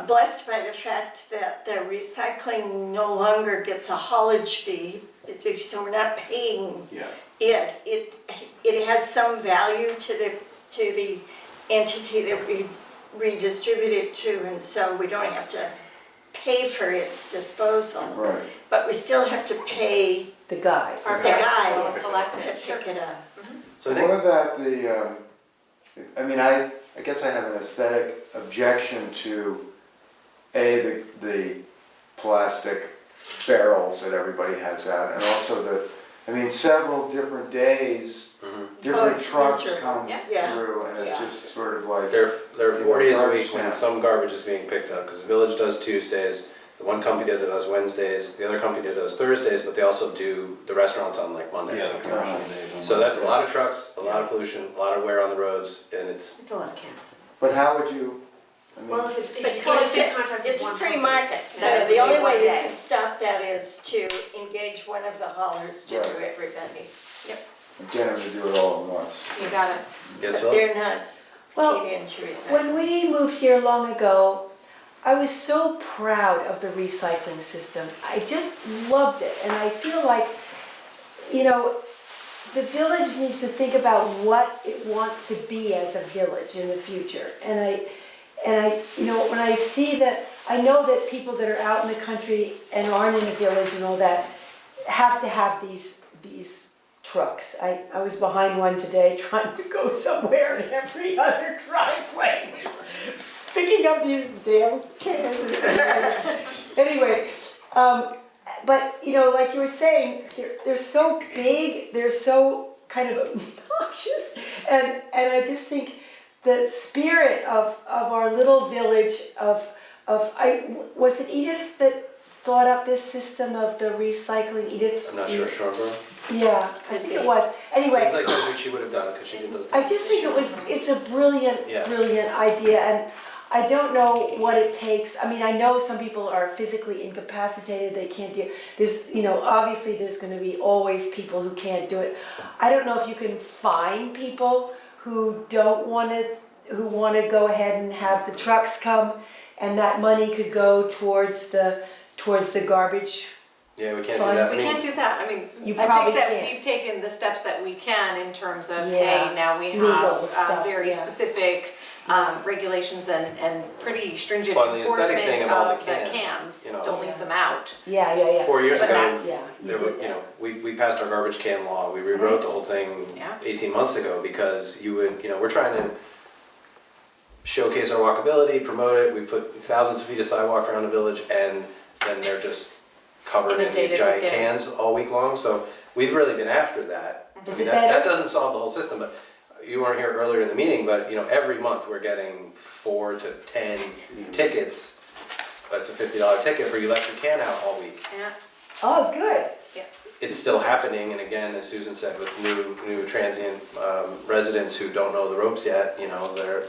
blessed by the fact that the recycling no longer gets a haulage fee, so we're not paying Yeah. it has some value to the entity that we redistribute it to, and so we don't have to pay for its disposal. Right. But we still have to pay The guys. Our the guys guys will select to it. Sure. pick it up. So I think, What about I guess I have an aesthetic objection to, the plastic barrels that everybody has out, and also several different days, different it's trucks miserable. come Yeah. through, and it's Yeah. just sort of like. there are 4 days a week Garbage when can. some garbage is being picked up, because the village does Tuesdays, the one company that does Wednesdays, the other company that does Thursdays, but they also do the restaurants on like Monday or Yeah, the something. commercial days on So that's a Monday. lot of trucks, a lot of pollution, a lot of wear on the roads, and it's, It's a lot of cans. But how would you, Well, if it's, But if well, it's it's contract It's with a one free company. market, Then so it would the be only one way you day. can stop that is to engage one of the haulers to do Right. everybody. get them to do it all at once? You got it. guess But what? they're not Well, keyed into recycling. when we moved here long ago, I was so proud of the recycling system. I just loved it, and I feel like, the village needs to think about what it wants to be as a village in the future. And I, when I see that, I know that people that are out in the country and aren't in the village and all that have to have these trucks. I was behind one today trying to go somewhere, and every other driveway we were picking up these damn cans. Anyway, but like you were saying, they're so big, they're so kind of obnoxious, and I just think the spirit of our little village was it Edith that thought up this system of the recycling? Edith? I'm not sure, Sharborough? Yeah, I think it was. Anyway, Seems like something she would have done, because she did those I things. just think it's a brilliant, Yeah. brilliant idea, and I don't know what it takes. I mean, I know some people are physically incapacitated, they can't do, there's, obviously there's gonna be always people who can't do it. I don't know if you can find people who wanna go ahead and have the trucks come, and that money could go towards the garbage Yeah, we can't do Fun. that. I We mean, can't do that, I mean, You I probably think that can't. we've taken the steps that we can in terms of, Yeah. hey, now we Legal have stuff, very yeah. specific regulations and pretty stringent Well, and the aesthetic enforcement thing of all the of the cans, cans, you know. don't leave them out. Yeah. 4 years But ago, that's- Yeah, you there were, did you that. know, we passed our garbage can law, we rewrote the whole thing Yeah. 18 months ago because you would, you know, we're trying to showcase our walkability, promote it, we put thousands of feet of sidewalk around the village and then they're just covered in these Inundated giant with cans. cans all week long, so we've really been after that. I Is mean, it that better? doesn't solve the whole system, but you weren't here earlier in the meeting, but you know, every month we're getting 4 to 10 tickets. That's a $50 ticket for you left your can out all week. Yeah. Oh, good. It's still happening, and again, as Susan said, with new transient residents who don't know the ropes yet, you know, they're,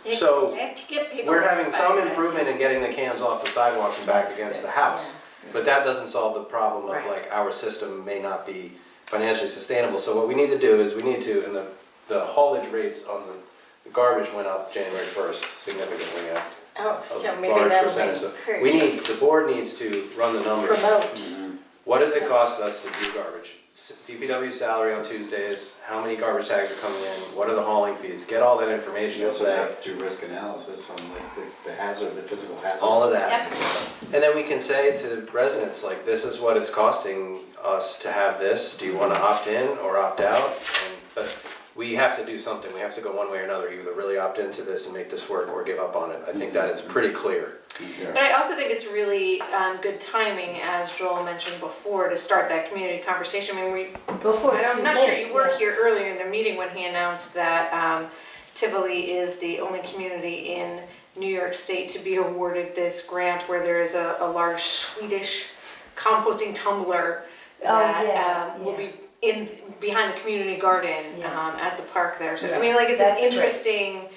You So, have to get people. we're having some inspired. improvement in getting the cans off the sidewalks and back That's against the good, house. yeah. But that doesn't solve the problem of Right. like, our system may not be financially sustainable. So what we need to do is, we need to, and the haulage rates on the garbage went up January 1st significantly, Oh, a so maybe large that'll percentage. So encourage we need, us the board needs to run the numbers. promote. What does it cost us to do garbage? DPW salary on Tuesdays, how many garbage tags are coming in, what are the hauling fees? Get all that information You and also say, have to do risk analysis on like the hazard, the physical hazard. all of that. Yep. And then we can say to residents, like, this is what it's costing us to have this, do you wanna opt in or opt out? But we have to do something, we have to go one way or another, either really opt into this and make this work or give up on it. I think that is pretty clear. But I also think it's really good timing, as Joel mentioned before, to start that community conversation. I mean, Before it's I'm too not sure late, you were yeah. here earlier in the meeting when he announced that Tivoli is the only community in New York State to be awarded this grant where there is a large Swedish composting tumbler that will be behind the community garden Yeah. at the park there. So I Yeah, mean, like, it's an that's great. interesting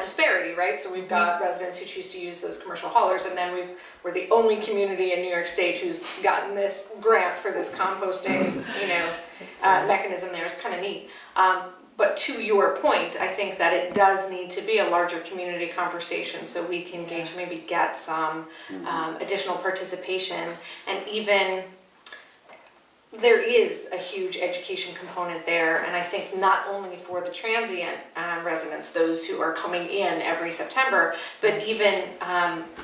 disparity, right? So we've got residents who choose to use those commercial haulers, and then we're the only community in New York State who's gotten this grant for this composting, mechanism there. It's kind of neat. But to your point, I think that it does need to be a larger community conversation so we can gauge, maybe get some additional participation, and even there is a huge education component there, and I think not only for the transient residents, those who are coming in every September, but even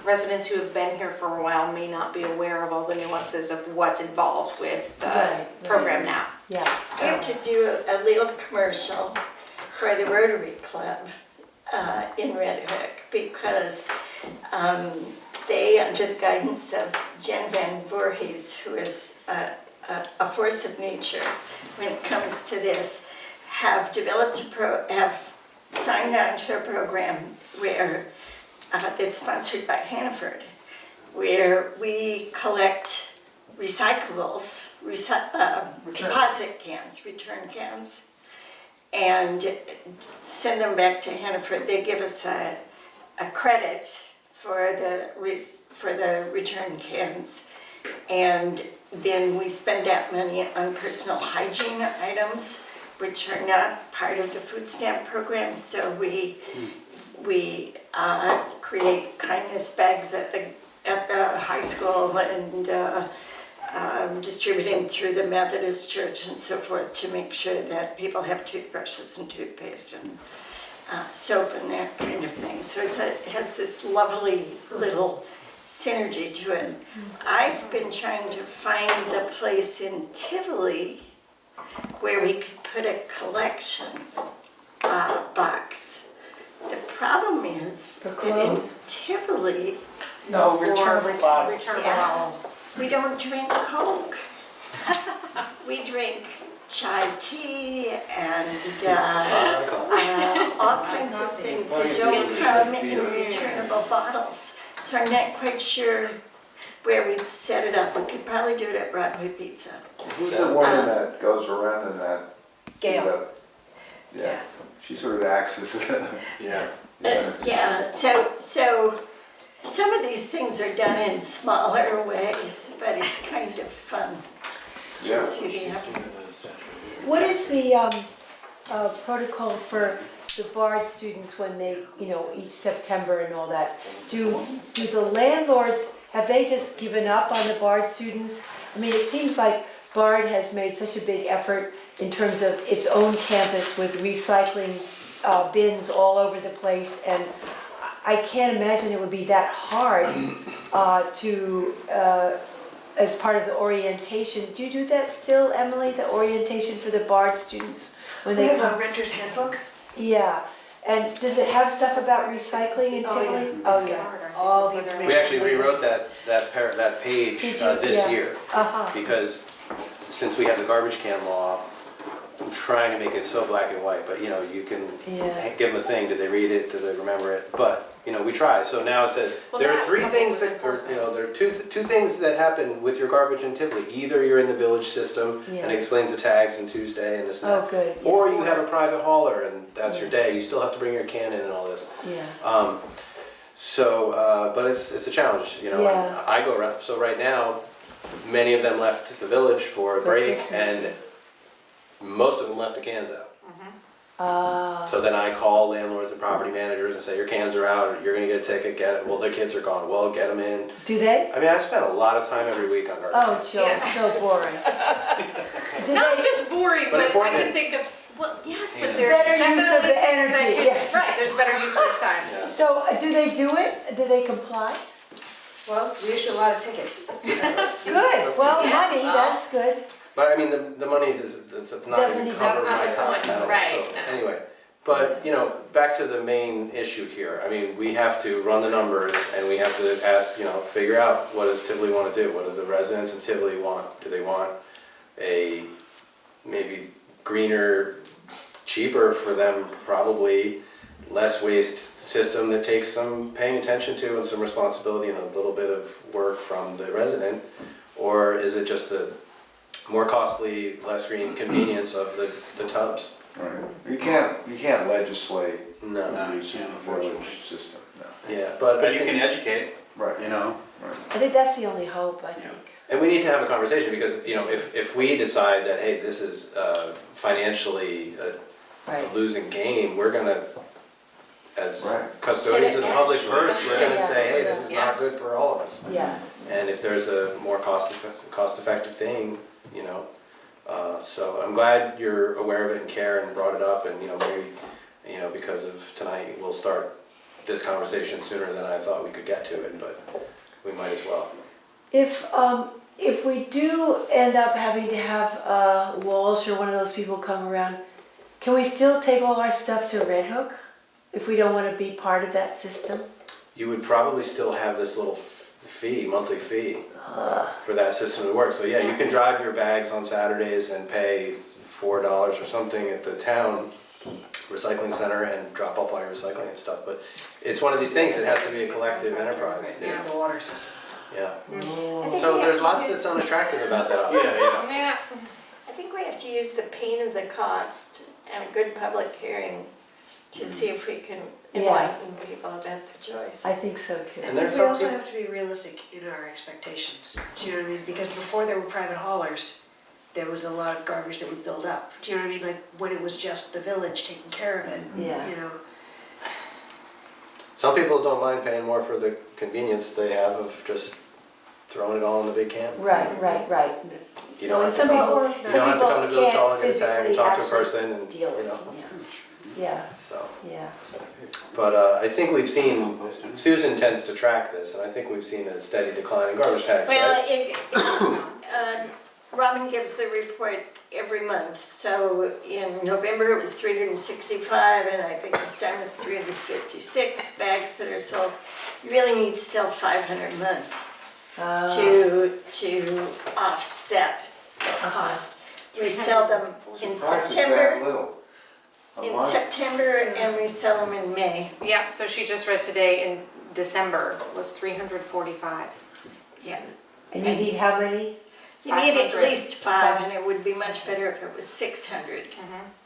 residents who have been here for a while may not be aware of all the nuances of what's involved with the Right. program now. Yeah. I have to do a little commercial for the Rotary Club in Red Hook because they, under the guidance of Jen Van Voorhees, who is a force of nature when it comes to this, have developed have signed on to a program where that's sponsored by Hannaford, where we collect recyclables, deposit cans, return cans, and send them back to Hannaford. They give us a credit for the return cans, and then we spend that money on personal hygiene items, which are not part of the food stamp program. So we create kindness bags at the high school and distributing through the Methodist Church and so forth to make sure that people have toothbrushes and toothpaste and soap and that kind of thing. So it has this lovely little synergy to it. I've been trying to find the place in Tivoli where we could put a collection box. The problem is For that in clothes? Tivoli, No, For returnable bottles. returnable Yeah. bottles. we don't drink Coke. We drink chai tea and all kinds of things that don't come in returnable bottles. So I'm not quite sure where we'd set it up. We could probably do it at Broadway Pizza. Who's the woman that goes around in that? Gail. Yeah, she sort of acts as the. Yeah. Yeah, so some of these things are done in smaller ways, but it's kind of fun to Yeah. see the What is the protocol for the BARD students when they, each September and all that? Do the landlords, have they just given up on the BARD students? I mean, it seems like Bard has made such a big effort in terms of its own campus with recycling bins all over the place, and I can't imagine it would be that hard as part of the orientation. Do you do that still, Emily, the orientation for the Bard students when We they have come? a renter's handbook. Yeah, and does it have stuff about recycling in Tivoli? It's Oh, yeah. got all the information. We actually rewrote that page Did you? this Yeah. year, Uh-huh, because since we have the garbage can law, I'm trying to make it so black and white, but you can yeah. give them a thing, did they read it, did they remember it? But, we try, so now it says, Well, there are that three coupled things with that, or, enforcement. there are two things that happen with your garbage in Tivoli. Either you're in the village system, and Yeah. it explains the tags and Tuesday and this and Oh, that. good. Yeah. Or you have a private hauler, and that's your Yeah. day, you still have to bring your can in and all this. Yeah. But it's a challenge, and Yeah. I go around, so right now, many of them left the village for a For break, Christmas. and most of them left the cans out. Ah, So then I call landlords and property managers and say, your cans are out, you're gonna get a ticket, get it, well, the kids are gone, well, get them in. do they? I mean, I spend a lot of time every week on garbage. Oh, Jill, Yeah. so boring. Do Not they- just boring, But but I important. can think of, well, yes, Yeah. but there's Better use of definitely the things that energy, can- yes. Right, there's better use for his time. Yeah. So, do they do it? Do they comply? Well, we issue a lot of tickets. Good, well, Yeah, money, well. that's good. But I mean, the money, it's not Doesn't even even- cover That's not my the time point, at all. right, So, no. anyway, but, back to the main issue here. I mean, we have to run the numbers, and we have to ask, figure out, what does Tivoli want to do? What do the residents of Tivoli want? Do they want a maybe greener, cheaper for them, probably less waste system that takes some paying attention to and some responsibility and a little bit of work from the resident? Or is it just the more costly, less green convenience of the tubs? Right. You can't legislate No. the you can't, unfortunately. village system, no. Yeah, but I But you think, can educate, Right. Right. I think that's the only hope, I think. and we need to have a conversation because, if we decide that, hey, this is financially a Right. losing game, we're gonna, as Right. custodians of the public purse, we're gonna Yeah. say, hey, this is Yeah. not good for all of us. Yeah, And if there's a more cost-effective thing, so I'm glad you're aware of it and care and brought it up, and, maybe, because of tonight, we'll start this conversation sooner than I thought we could get to it, but we might as well. if we do end up having to have Walsh or one of those people come around, can we still take all our stuff to Red Hook if we don't want to be part of that system? You would probably still have this little monthly fee for that system to work. So yeah, you can drive your bags on Saturdays and pay $4 or something at the town recycling center and drop off all your recycling and stuff. But it's one of these things, it has to be a collective enterprise. Yeah. The water system. Yeah. I think So we have there's to lots use- that's unattractive about that option. Yeah. Yeah. I think we have to use the pain of the cost and a good public hearing to see if we can enlighten people about the choice. I think so too. And I there's think we also some- have to be realistic in our expectations. Do you know what I mean? Because before there were private haulers, there was a lot of garbage that would build up. Do you know what I mean? Like when it was just the village taking care of it, Yeah. you know? Some people don't mind paying more for the convenience they have of just throwing it all in the big can. Right. You don't have to Some come, people, you don't have to come to Village Hall and get a tag and physically talk to a actually person and, deal with it. Yeah, so. yeah. But I think we've seen, Susan tends to track this, and I think we've seen a steady decline in garbage tax, Well, right? Robin gives the report every month, so in November it was 365, and I think this time it's 356 bags that are sold. You really need to sell 500 a month to offset the cost. We sell them in Surprised it's September, that little. A in month? September, and we sell them in May. Yeah, so she just read today in December was 345. Yeah. And you need how many? You need at 500. least 5, and it would be much better if it was 600.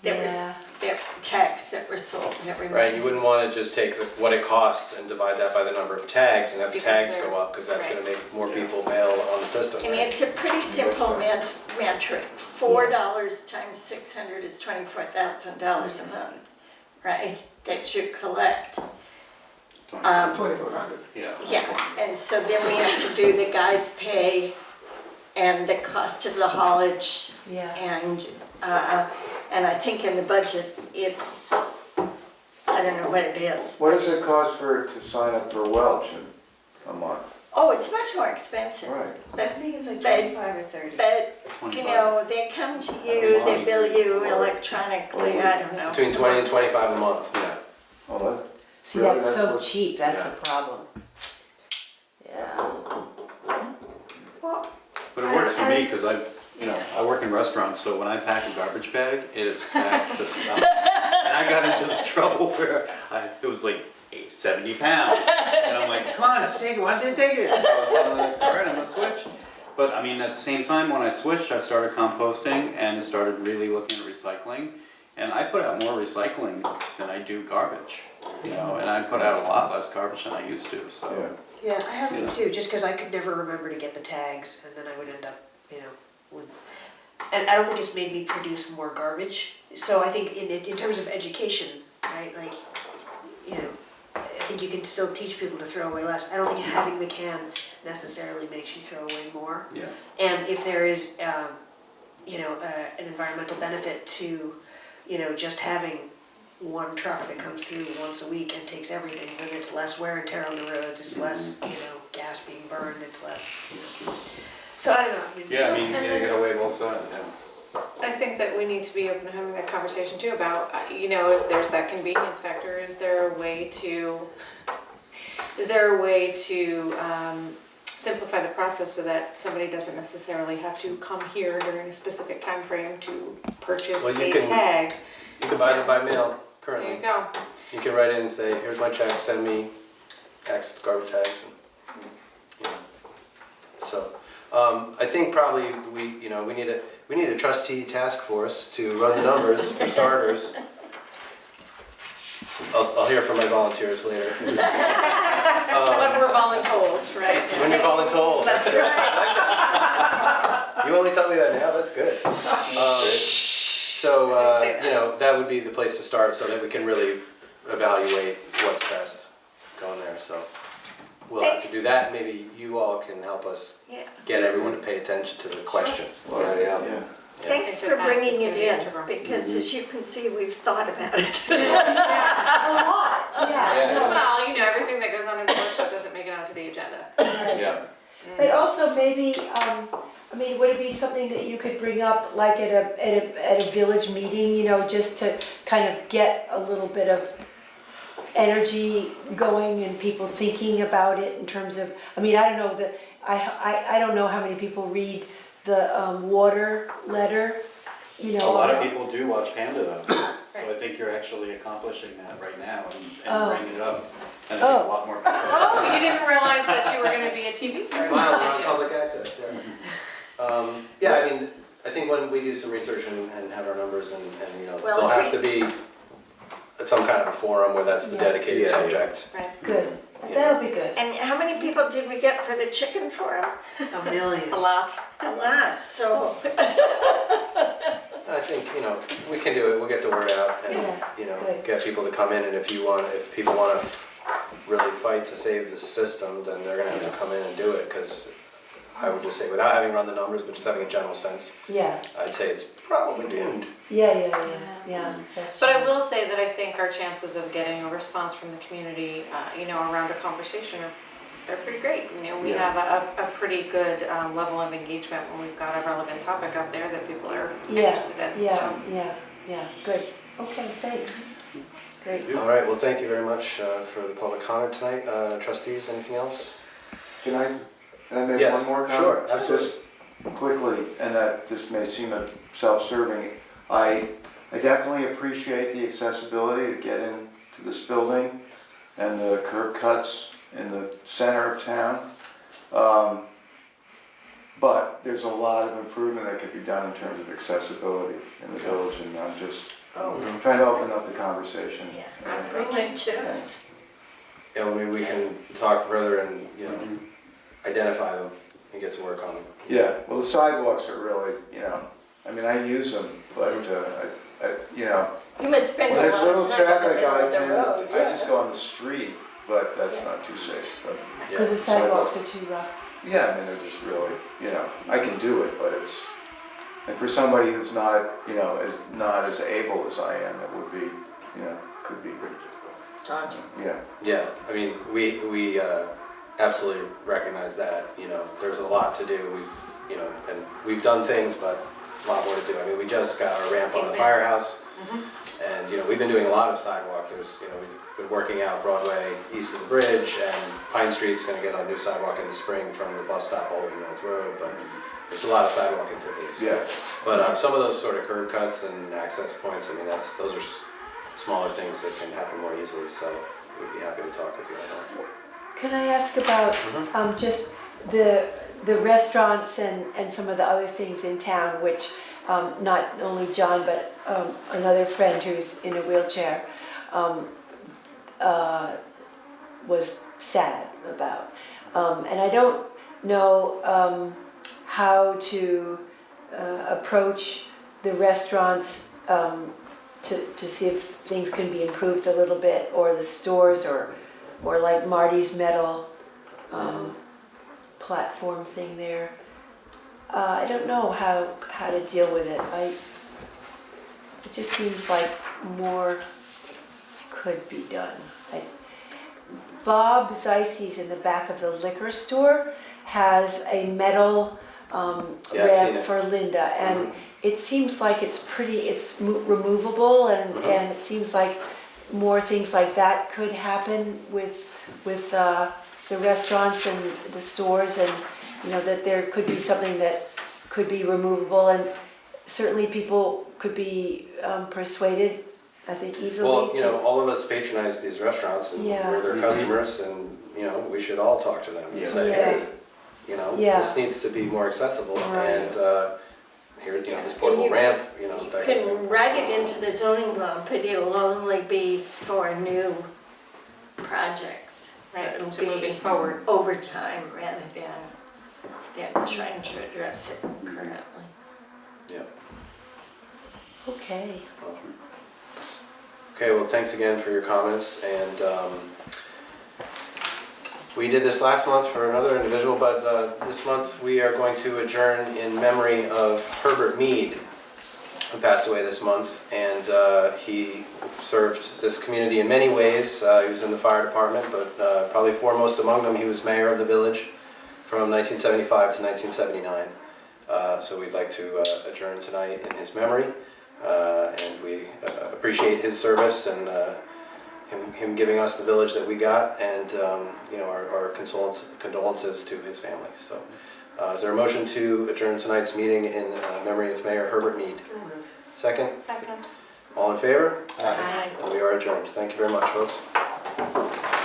That was their tags that were sold every month. Right, you wouldn't wanna just take what it costs and divide that by the number of tags and have the Because tags they're- go up, cause that's right. gonna make more people bail on the system. I mean, it's a pretty simple metric. $4 times 600 is $24,000 a month, right? That you collect. 2,400. Yeah. Yeah, and so then we have to do the guys pay and the cost of the haulage. Yeah. And I think in the budget, it's, I don't know what it is. What but does it it's- cost to sign up for Welch in a month? Oh, it's much more expensive. Right. I think it's like But- 25 or 30. But, you know, they come to you, they bill you electronically, I don't know. Between 20 and 25 a month, yeah. Oh, that, See, Really? that's That's so what- cheap, that's Yeah. the problem. Yeah. Well, But it works for As- me because I work in restaurants, so when I pack a garbage bag, it is packed to the top. And I got into the trouble where it was like 70 pounds. And I'm like, come on, just take it. Why didn't they take it? So I was finally like, all right, I'm gonna switch. But I mean, at the same time, when I switched, I started composting and started really looking at recycling. And I put out more recycling than I do garbage, and I put out a lot less garbage than I used to, so. yeah. Yeah, I have them too, just because I could never remember to get the tags, and then I would end up, with, and I don't think it's made me produce more garbage. So I think in terms of education, right, like, I think you can still teach people to throw away less. I don't think having the can necessarily makes you throw away more. Yeah. And if there is, an environmental benefit to, just having one truck that comes through once a week and takes everything, then it's less wear and tear on the roads, it's less, gas being burned, it's less, So I don't know. Yeah, I mean, you get away both sides, yeah. I think that we need to be open to having that conversation too about, if there's that convenience factor, is there a way to simplify the process so that somebody doesn't necessarily have to come here during a specific time frame to purchase Well, you a can- tag? You can buy them by mail There currently. you go. You can write in and say, here's my check, send me X garbage tags. So, I think probably we need a trustee task force to run the numbers for starters. I'll hear from my volunteers later. When we're voluntold, right? When you're voluntold. That's right. You only tell me that now, that's good. So, I didn't say that. that would be the place to start so that we can really evaluate what's best going there, so. We'll have to Thanks. do that, maybe you all can help us Yeah. get everyone to pay attention to the question. Well, yeah. Thanks think for that bringing is it gonna be in, integral. because as you can see, we've thought about it. A lot, yeah. no, Well, everything that goes on in the workshop doesn't make it onto the agenda. Yeah. But also maybe, would it be something that you could bring up like at a village meeting, just to kind of get a little bit of energy going and people thinking about it in terms of, I don't know, I don't know how many people read the water letter, A lot of people do watch Panda though, so I think you're actually accomplishing that right now and bringing it up. And I think a lot more people. Oh, you didn't realize that you were gonna be a TV star, Smile, we're did on you? public access, I think when we do some research and have our numbers and Well, there'll if have to be some kind of a forum where that's the Yeah. dedicated Yeah, yeah. subject. Right. Good, that'll be good. And how many people did we get for the chicken forum? A million. A lot. A lot, so, I think, we can do it, we'll get the word out and, Good. get people to come in, and if people wanna really fight to save the system, then they're gonna have to come in and do it, because I would just say, without having run the numbers, but just having a general sense, Yeah, I'd say it's probably doomed. yeah, that's But I true. will say that I think our chances of getting a response from the community, around a conversation they're pretty great. We Yeah. have a pretty good level of engagement when we've got a relevant topic out there that people are Yeah, interested in, so. Yeah, good. Okay, thanks. Great. All right, well, thank you very much for the public comment tonight. Trustees, anything else? Can I make Yes, one more comment? sure, absolutely. Just quickly, and that this may seem self-serving, I definitely appreciate the accessibility to get into this building and the curb cuts in the center of town. But there's a lot of improvement that could be done in terms of accessibility in the village, and I'm just trying to open up the conversation. yeah, Absolutely. bring it to us. Yeah, maybe we can talk further and, identify them and get to work on them. Yeah, well, the sidewalks are really, I use them, but, You must spend when a there's lot little of time in the traffic, middle I of the road. I just go on the street, but that's not too safe, but. Yeah. Because the sidewalks are too rough. Yeah, I mean, they're just really, I can do it, but and for somebody who's not, not as able as I am, it would be, could be, Daunting. yeah. Yeah, I mean, we absolutely recognize that, there's a lot to do, and we've done things, but a lot more to do. I mean, we just got our ramp on the firehouse, and, we've been doing a lot of sidewalk. We've been working out Broadway east of the bridge, and Pine Street's gonna get a new sidewalk in the spring from the bus stop all the way to North Road, but there's a lot of sidewalk activities. Yeah. But some of those sort of curb cuts and access points, I mean, those are smaller things that can happen more easily, so we'd be happy to talk with you on that. Can I ask about just the restaurants and some of the other things in town, which not only John, but another friend who's in a wheelchair was sad about. And I don't know how to approach the restaurants to see if things can be improved a little bit, or the stores, or like Marty's metal platform thing there. I don't know how to deal with it. It just seems like more could be done. Bob Zeisey's in the back of the liquor store has a metal Yeah, I've seen ramp it. for Linda, and it seems like it's removable, and it seems like more things like that could happen with the restaurants and the stores, and that there could be something that could be removable, and certainly people could be persuaded, I think, easily. Well, all of us patronize these restaurants, and Yeah. we're their customers, and, we should all talk to them and say, Yeah. hey, Yeah. this needs to be more accessible, Right. and here, this portable ramp, that kind of thing. Can write it into the zoning law, but it'll only be for new projects. So Right, it'll to moving be forward. over time rather than trying to address it currently. Yeah. Okay. Okay, well, thanks again for your comments, and we did this last month for another individual, but this month we are going to adjourn in memory of Herbert Mead, who passed away this month, and he served this community in many ways. He was in the fire department, but probably foremost among them, he was mayor of the village from 1975 to 1979. So we'd like to adjourn tonight in his memory, and we appreciate his service and him giving us the village that we got, and our condolences to his family. So, is there a motion to adjourn tonight's meeting in memory of Mayor Herbert Mead? Second? Second. All in favor? Aye. We are adjourned. Thank you very much, folks.